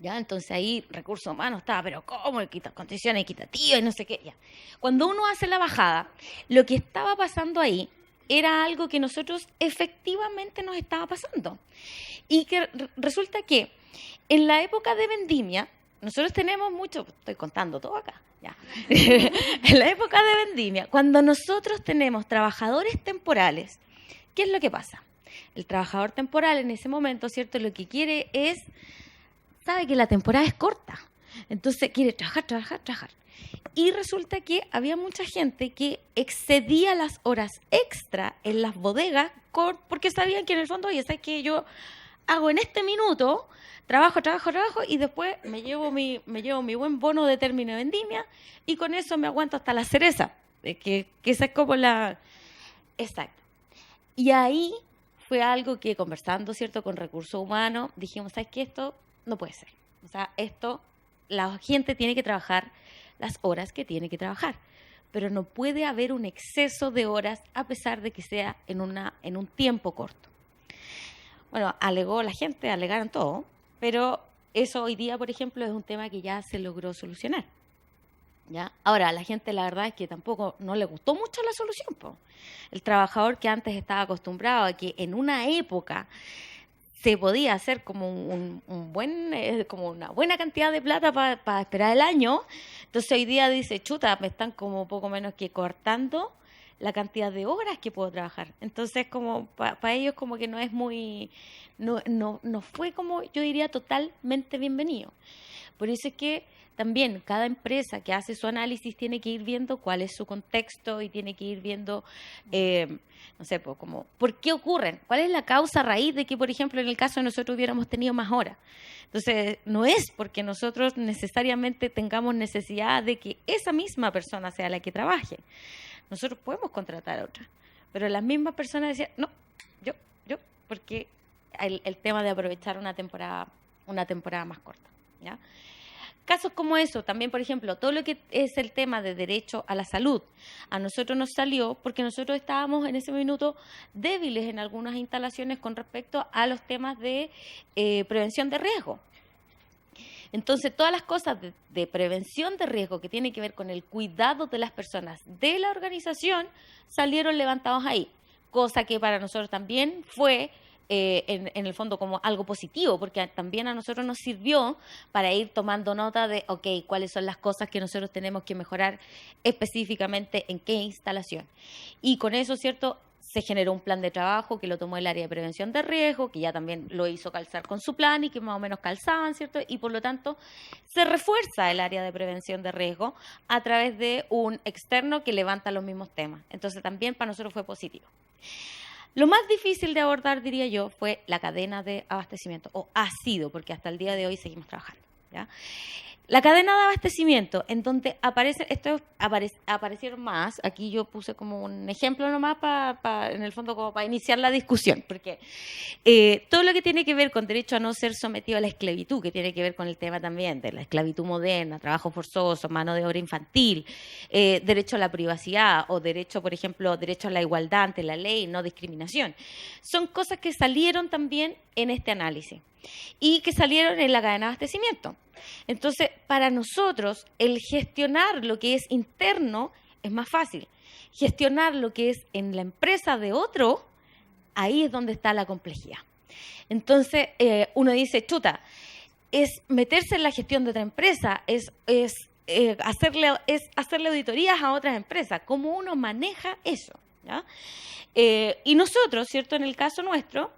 ¿Ya? Entonces ahí recursos humanos estaba, pero ¿cómo? Condiciones equitativas y no sé qué. Ya. Cuando uno hace la bajada, lo que estaba pasando ahí era algo que nosotros efectivamente nos estaba pasando. Y que resulta que en la época de vendimia, nosotros tenemos mucho, estoy contando todo acá, ya. En la época de vendimia, cuando nosotros tenemos trabajadores temporales, ¿qué es lo que pasa? El trabajador temporal en ese momento, ¿cierto?, lo que quiere es, sabe que la temporada es corta, entonces quiere trabajar. Y resulta que había mucha gente que excedía las horas extra en las bodegas porque sabían que en el fondo, oye, ¿sabes qué? Yo hago en este minuto, trabajo y después me llevo mi buen bono de término de vendimia y con eso me aguanto hasta la cereza, que esa es como la... Exacto. Y ahí fue algo que, conversando, ¿cierto?, con recursos humanos, dijimos, ¿sabes qué? Esto no puede ser. O sea, la gente tiene que trabajar las horas que tiene que trabajar, pero no puede haber un exceso de horas a pesar de que sea en un tiempo corto. Bueno, alegaron todo, pero eso hoy día, por ejemplo, es un tema que ya se logró solucionar. ¿Ya? Ahora, a la gente la verdad es que tampoco no le gustó mucho la solución, po. El trabajador que antes estaba acostumbrado a que en una época se podía hacer como como una buena cantidad de plata para esperar el año, entonces hoy día dice, chuta, me están como poco menos que cortando la cantidad de horas que puedo trabajar. Entonces, como para ellos como que no es muy, no fue como, yo diría, totalmente bienvenido. Por eso es que también cada empresa que hace su análisis tiene que ir viendo cuál es su contexto y tiene que ir viendo, no sé, pues, como, ¿por qué ocurren? ¿Cuál es la causa raíz de que, por ejemplo, en el caso de nosotros hubiéramos tenido más horas? Entonces, no es porque nosotros necesariamente tengamos necesidad de que esa misma persona sea la que trabaje. Nosotros podemos contratar a otra, pero las mismas personas decían, no, yo, porque el tema de aprovechar una temporada más corta, ¿ya? Casos como eso, también, por ejemplo, todo lo que es el tema de derecho a la salud, a nosotros nos salió porque nosotros estábamos en ese minuto débiles en algunas instalaciones con respecto a los temas de prevención de riesgo. Entonces, todas las cosas de prevención de riesgo que tienen que ver con el cuidado de las personas de la organización salieron levantados ahí, cosa que para nosotros también fue en el fondo como algo positivo, porque también a nosotros nos sirvió para ir tomando nota de, ok, cuáles son las cosas que nosotros tenemos que mejorar específicamente en qué instalación. Y con eso, ¿cierto?, se generó un plan de trabajo que lo tomó el área de prevención de riesgo, que ya también lo hizo calzar con su plan y que más o menos calzaban, ¿cierto? Y por lo tanto se refuerza el área de prevención de riesgo a través de un externo que levanta los mismos temas. Entonces también para nosotros fue positivo. Lo más difícil de abordar, diría yo, fue la cadena de abastecimiento, o ha sido, porque hasta el día de hoy seguimos trabajando, ¿ya? La cadena de abastecimiento, en donde aparecieron más, aquí yo puse como un ejemplo nomás en el fondo como para iniciar la discusión, porque todo lo que tiene que ver con derecho a no ser sometido a la esclavitud, que tiene que ver con el tema también de la esclavitud moderna, trabajo forzoso, mano de obra infantil, derecho a la privacidad o derecho, por ejemplo, derecho a la igualdad ante la ley, no discriminación, son cosas que salieron también en este análisis y que salieron en la cadena de abastecimiento. Entonces, para nosotros, el gestionar lo que es interno es más fácil. Gestionar lo que es en la empresa de otro, ahí es donde está la complejidad. Entonces, uno dice, chuta, es meterse en la gestión de otra empresa, es hacerle auditorías a otras empresas. ¿Cómo uno maneja eso? ¿Ya? Y nosotros, ¿cierto? En el caso nuestro,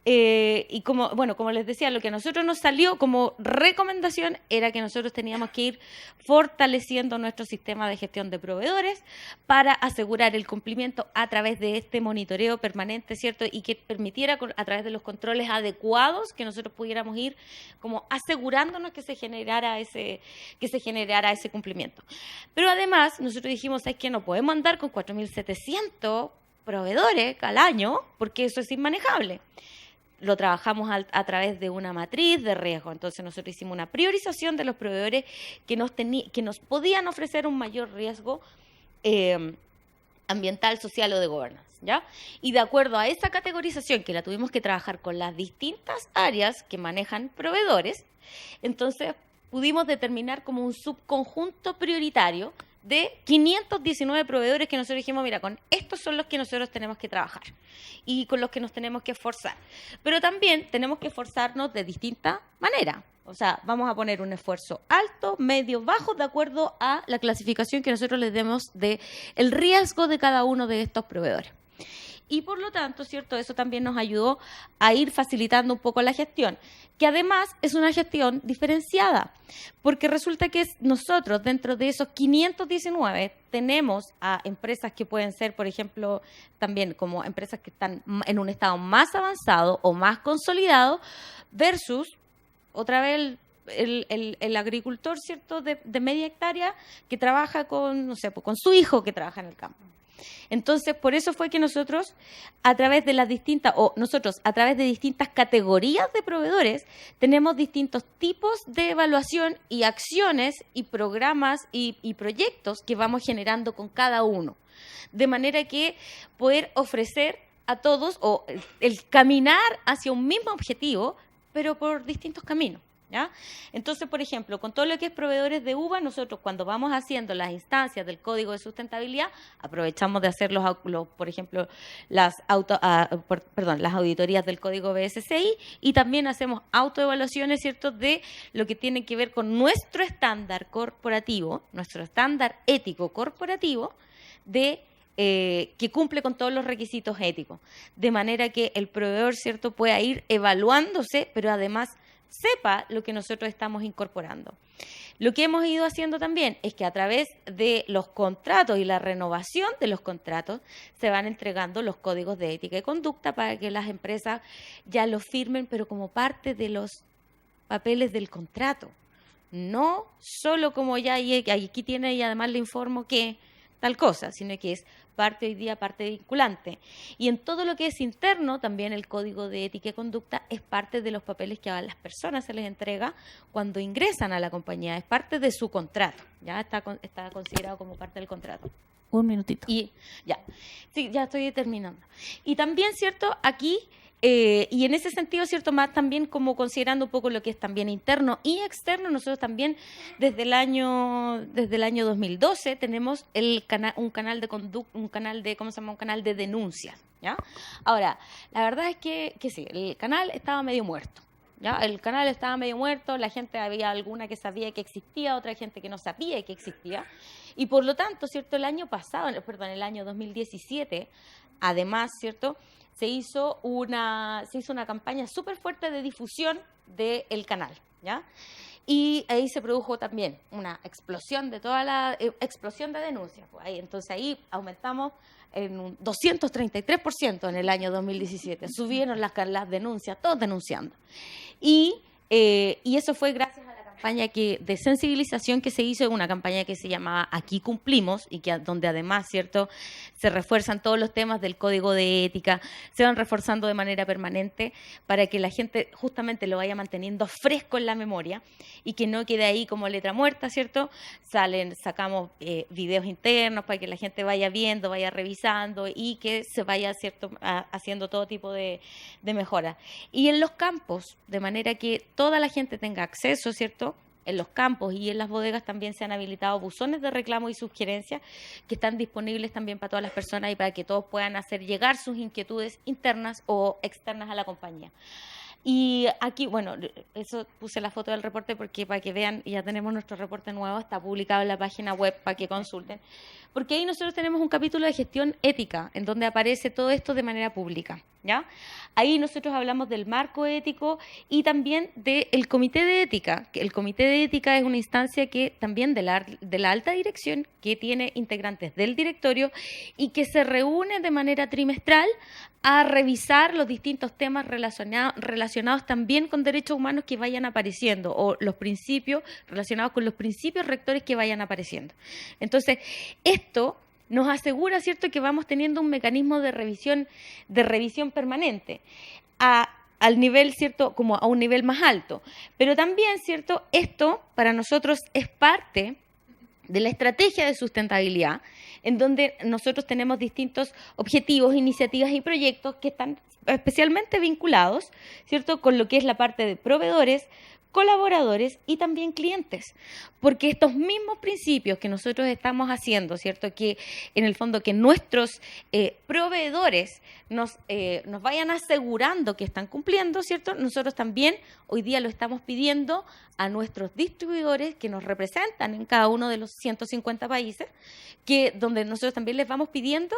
y como les decía, lo que a nosotros nos salió como recomendación era que nosotros teníamos que ir fortaleciendo nuestro sistema de gestión de proveedores para asegurar el cumplimiento a través de este monitoreo permanente, ¿cierto? Y que permitiera a través de los controles adecuados que nosotros pudiéramos ir como asegurándonos que se generara ese cumplimiento. Pero además nosotros dijimos, es que no podemos andar con 4.700 proveedores al año porque eso es inmanejable. Lo trabajamos a través de una matriz de riesgo. Entonces nosotros hicimos una priorización de los proveedores que nos podían ofrecer un mayor riesgo ambiental, social o de gobernanza, ¿ya? Y de acuerdo a esa categorización que la tuvimos que trabajar con las distintas áreas que manejan proveedores, entonces pudimos determinar como un subconjunto prioritario de 519 proveedores que nosotros dijimos, mira, con estos son los que nosotros tenemos que trabajar y con los que nos tenemos que esforzar. Pero también tenemos que esforzarnos de distinta manera. O sea, vamos a poner un esfuerzo alto, medio, bajo, de acuerdo a la clasificación que nosotros les demos de el riesgo de cada uno de estos proveedores. Y por lo tanto, ¿cierto? Eso también nos ayudó a ir facilitando un poco la gestión, que además es una gestión diferenciada, porque resulta que nosotros dentro de esos 519 tenemos a empresas que pueden ser, por ejemplo, también como empresas que están en un estado más avanzado o más consolidado versus, otra vez, el agricultor, ¿cierto?, de media hectárea que trabaja con, no sé, con su hijo que trabaja en el campo. Entonces, por eso fue que nosotros, a través de distintas categorías de proveedores, tenemos distintos tipos de evaluación y acciones y programas y proyectos que vamos generando con cada uno. De manera que poder ofrecer a todos o el caminar hacia un mismo objetivo, pero por distintos caminos, ¿ya? Entonces, por ejemplo, con todo lo que es proveedores de uva, nosotros cuando vamos haciendo las instancias del Código de Sustentabilidad, aprovechamos de hacer por ejemplo, las auditorías del Código BSCI y también hacemos autoevaluaciones, ¿cierto?, de lo que tiene que ver con nuestro estándar corporativo, nuestro estándar ético corporativo que cumple con todos los requisitos éticos, de manera que el proveedor, ¿cierto?, pueda ir evaluándose, pero además sepa lo que nosotros estamos incorporando. Lo que hemos ido haciendo también es que a través de los contratos y la renovación de los contratos se van entregando los códigos de ética y conducta para que las empresas ya los firmen, pero como parte de los papeles del contrato. No solo como ya aquí tiene y además le informo que tal cosa, sino que es parte vinculante. Y en todo lo que es interno, también el Código de Ética y Conducta es parte de los papeles que a las personas se les entrega cuando ingresan a la compañía, es parte de su contrato, ya está considerado como parte del contrato.
Un minutito.
Y ya, sí, ya estoy terminando. Y también, ¿cierto? Aquí Y en ese sentido, ¿cierto? Más también como considerando un poco lo que es también interno y externo, nosotros también desde el año 2012 tenemos un canal de denuncias, ¿ya? Ahora, la verdad es que sí, el canal estaba medio muerto. ¿Ya? El canal estaba medio muerto, la gente había alguna que sabía que existía, otra gente que no sabía que existía, y por lo tanto, ¿cierto? El año 2017, además, ¿cierto? Se hizo una campaña súper fuerte de difusión del canal, ¿ya? Y ahí se produjo también una explosión de explosión de denuncias. Pues entonces ahí aumentamos en un 233% en el año 2017. Subieron las denuncias, todos denunciando. Y eso fue gracias a la campaña de sensibilización que se hizo, una campaña que se llamaba Aquí Cumplimos, y donde además, ¿cierto?, se refuerzan todos los temas del código de ética, se van reforzando de manera permanente para que la gente justamente lo vaya manteniendo fresco en la memoria y que no quede ahí como letra muerta, ¿cierto? Sacamos videos internos para que la gente vaya viendo, vaya revisando y que se vaya, ¿cierto?, haciendo todo tipo de mejoras. Y en los campos, de manera que toda la gente tenga acceso, ¿cierto?, en los campos y en las bodegas también se han habilitado buzones de reclamo y sugerencias que están disponibles también para todas las personas y para que todos puedan hacer llegar sus inquietudes internas o externas a la compañía. Y aquí, bueno, eso puse la foto del reporte porque para que vean, ya tenemos nuestro reporte nuevo, está publicado en la página web para que consulten, porque ahí nosotros tenemos un capítulo de gestión ética en donde aparece todo esto de manera pública, ¿ya? Ahí nosotros hablamos del marco ético y también del comité de ética. El comité de ética es una instancia que también de la alta dirección que tiene integrantes del directorio y que se reúne de manera trimestral a revisar los distintos temas relacionados también con derechos humanos que vayan apareciendo o los principios relacionados con los principios rectores que vayan apareciendo. Entonces, esto nos asegura, ¿cierto?, que vamos teniendo un mecanismo de revisión permanente al nivel, ¿cierto?, como a un nivel más alto. Pero también, ¿cierto?, esto para nosotros es parte de la estrategia de sustentabilidad, en donde nosotros tenemos distintos objetivos, iniciativas y proyectos que están especialmente vinculados, ¿cierto?, con lo que es la parte de proveedores, colaboradores y también clientes, porque estos mismos principios que nosotros estamos haciendo, ¿cierto?, que en el fondo que nuestros proveedores nos vayan asegurando que están cumpliendo, ¿cierto?, nosotros también hoy día lo estamos pidiendo a nuestros distribuidores que nos representan en cada uno de los 150 países, donde nosotros también les vamos pidiendo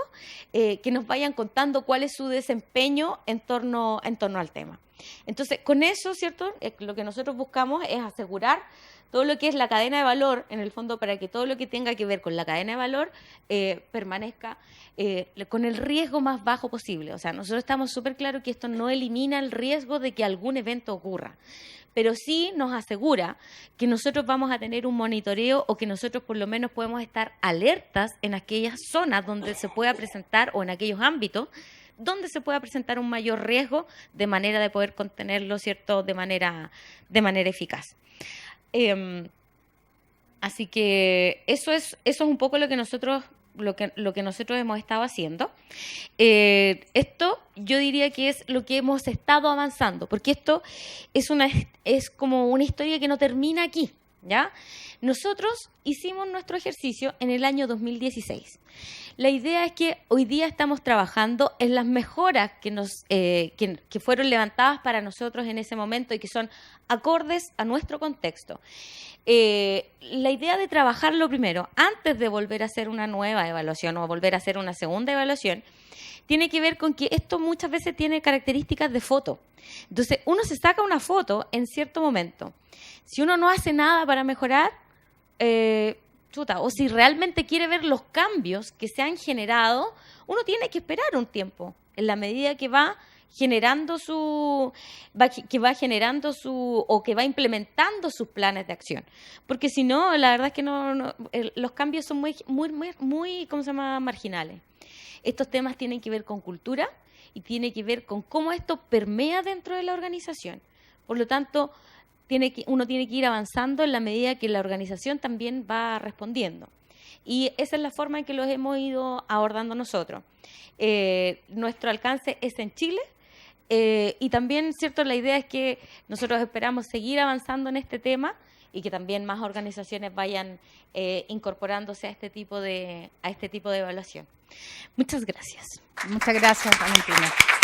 que nos vayan contando cuál es su desempeño en torno al tema. Entonces, con eso, ¿cierto?, lo que nosotros buscamos es asegurar todo lo que es la cadena de valor, en el fondo, para que todo lo que tenga que ver con la cadena de valor permanezca con el riesgo más bajo posible. O sea, nosotros estamos súper claros que esto no elimina el riesgo de que algún evento ocurra, pero sí nos asegura que nosotros vamos a tener un monitoreo o que nosotros por lo menos podemos estar alertas en aquellas zonas donde se pueda presentar o en aquellos ámbitos donde se pueda presentar un mayor riesgo de manera de poder contenerlo, ¿cierto?, de manera eficaz. Así que eso es un poco lo que nosotros hemos estado haciendo. Esto yo diría que es lo que hemos estado avanzando, porque esto es como una historia que no termina aquí, ¿ya? Nosotros hicimos nuestro ejercicio en el año 2016. La idea es que hoy día estamos trabajando en las mejoras que fueron levantadas para nosotros en ese momento y que son acordes a nuestro contexto. La idea de trabajarlo primero, antes de volver a hacer una nueva evaluación o volver a hacer una segunda evaluación, tiene que ver con que esto muchas veces tiene características de foto. Entonces, uno se saca una foto en cierto momento. Si uno no hace nada para mejorar, o si realmente quiere ver los cambios que se han generado, uno tiene que esperar un tiempo, en la medida que va implementando sus planes de acción, porque si no, la verdad es que los cambios son muy ¿cómo se llama?, marginales. Estos temas tienen que ver con cultura y tiene que ver con cómo esto permea dentro de la organización. Por lo tanto, uno tiene que ir avanzando en la medida que la organización también va respondiendo. Y esa es la forma en que los hemos ido abordando nosotros. Nuestro alcance es en Chile, Y también, ¿cierto? La idea es que nosotros esperamos seguir avanzando en este tema y que también más organizaciones vayan incorporándose a este tipo de evaluación. Muchas gracias.
Muchas gracias, Valentina.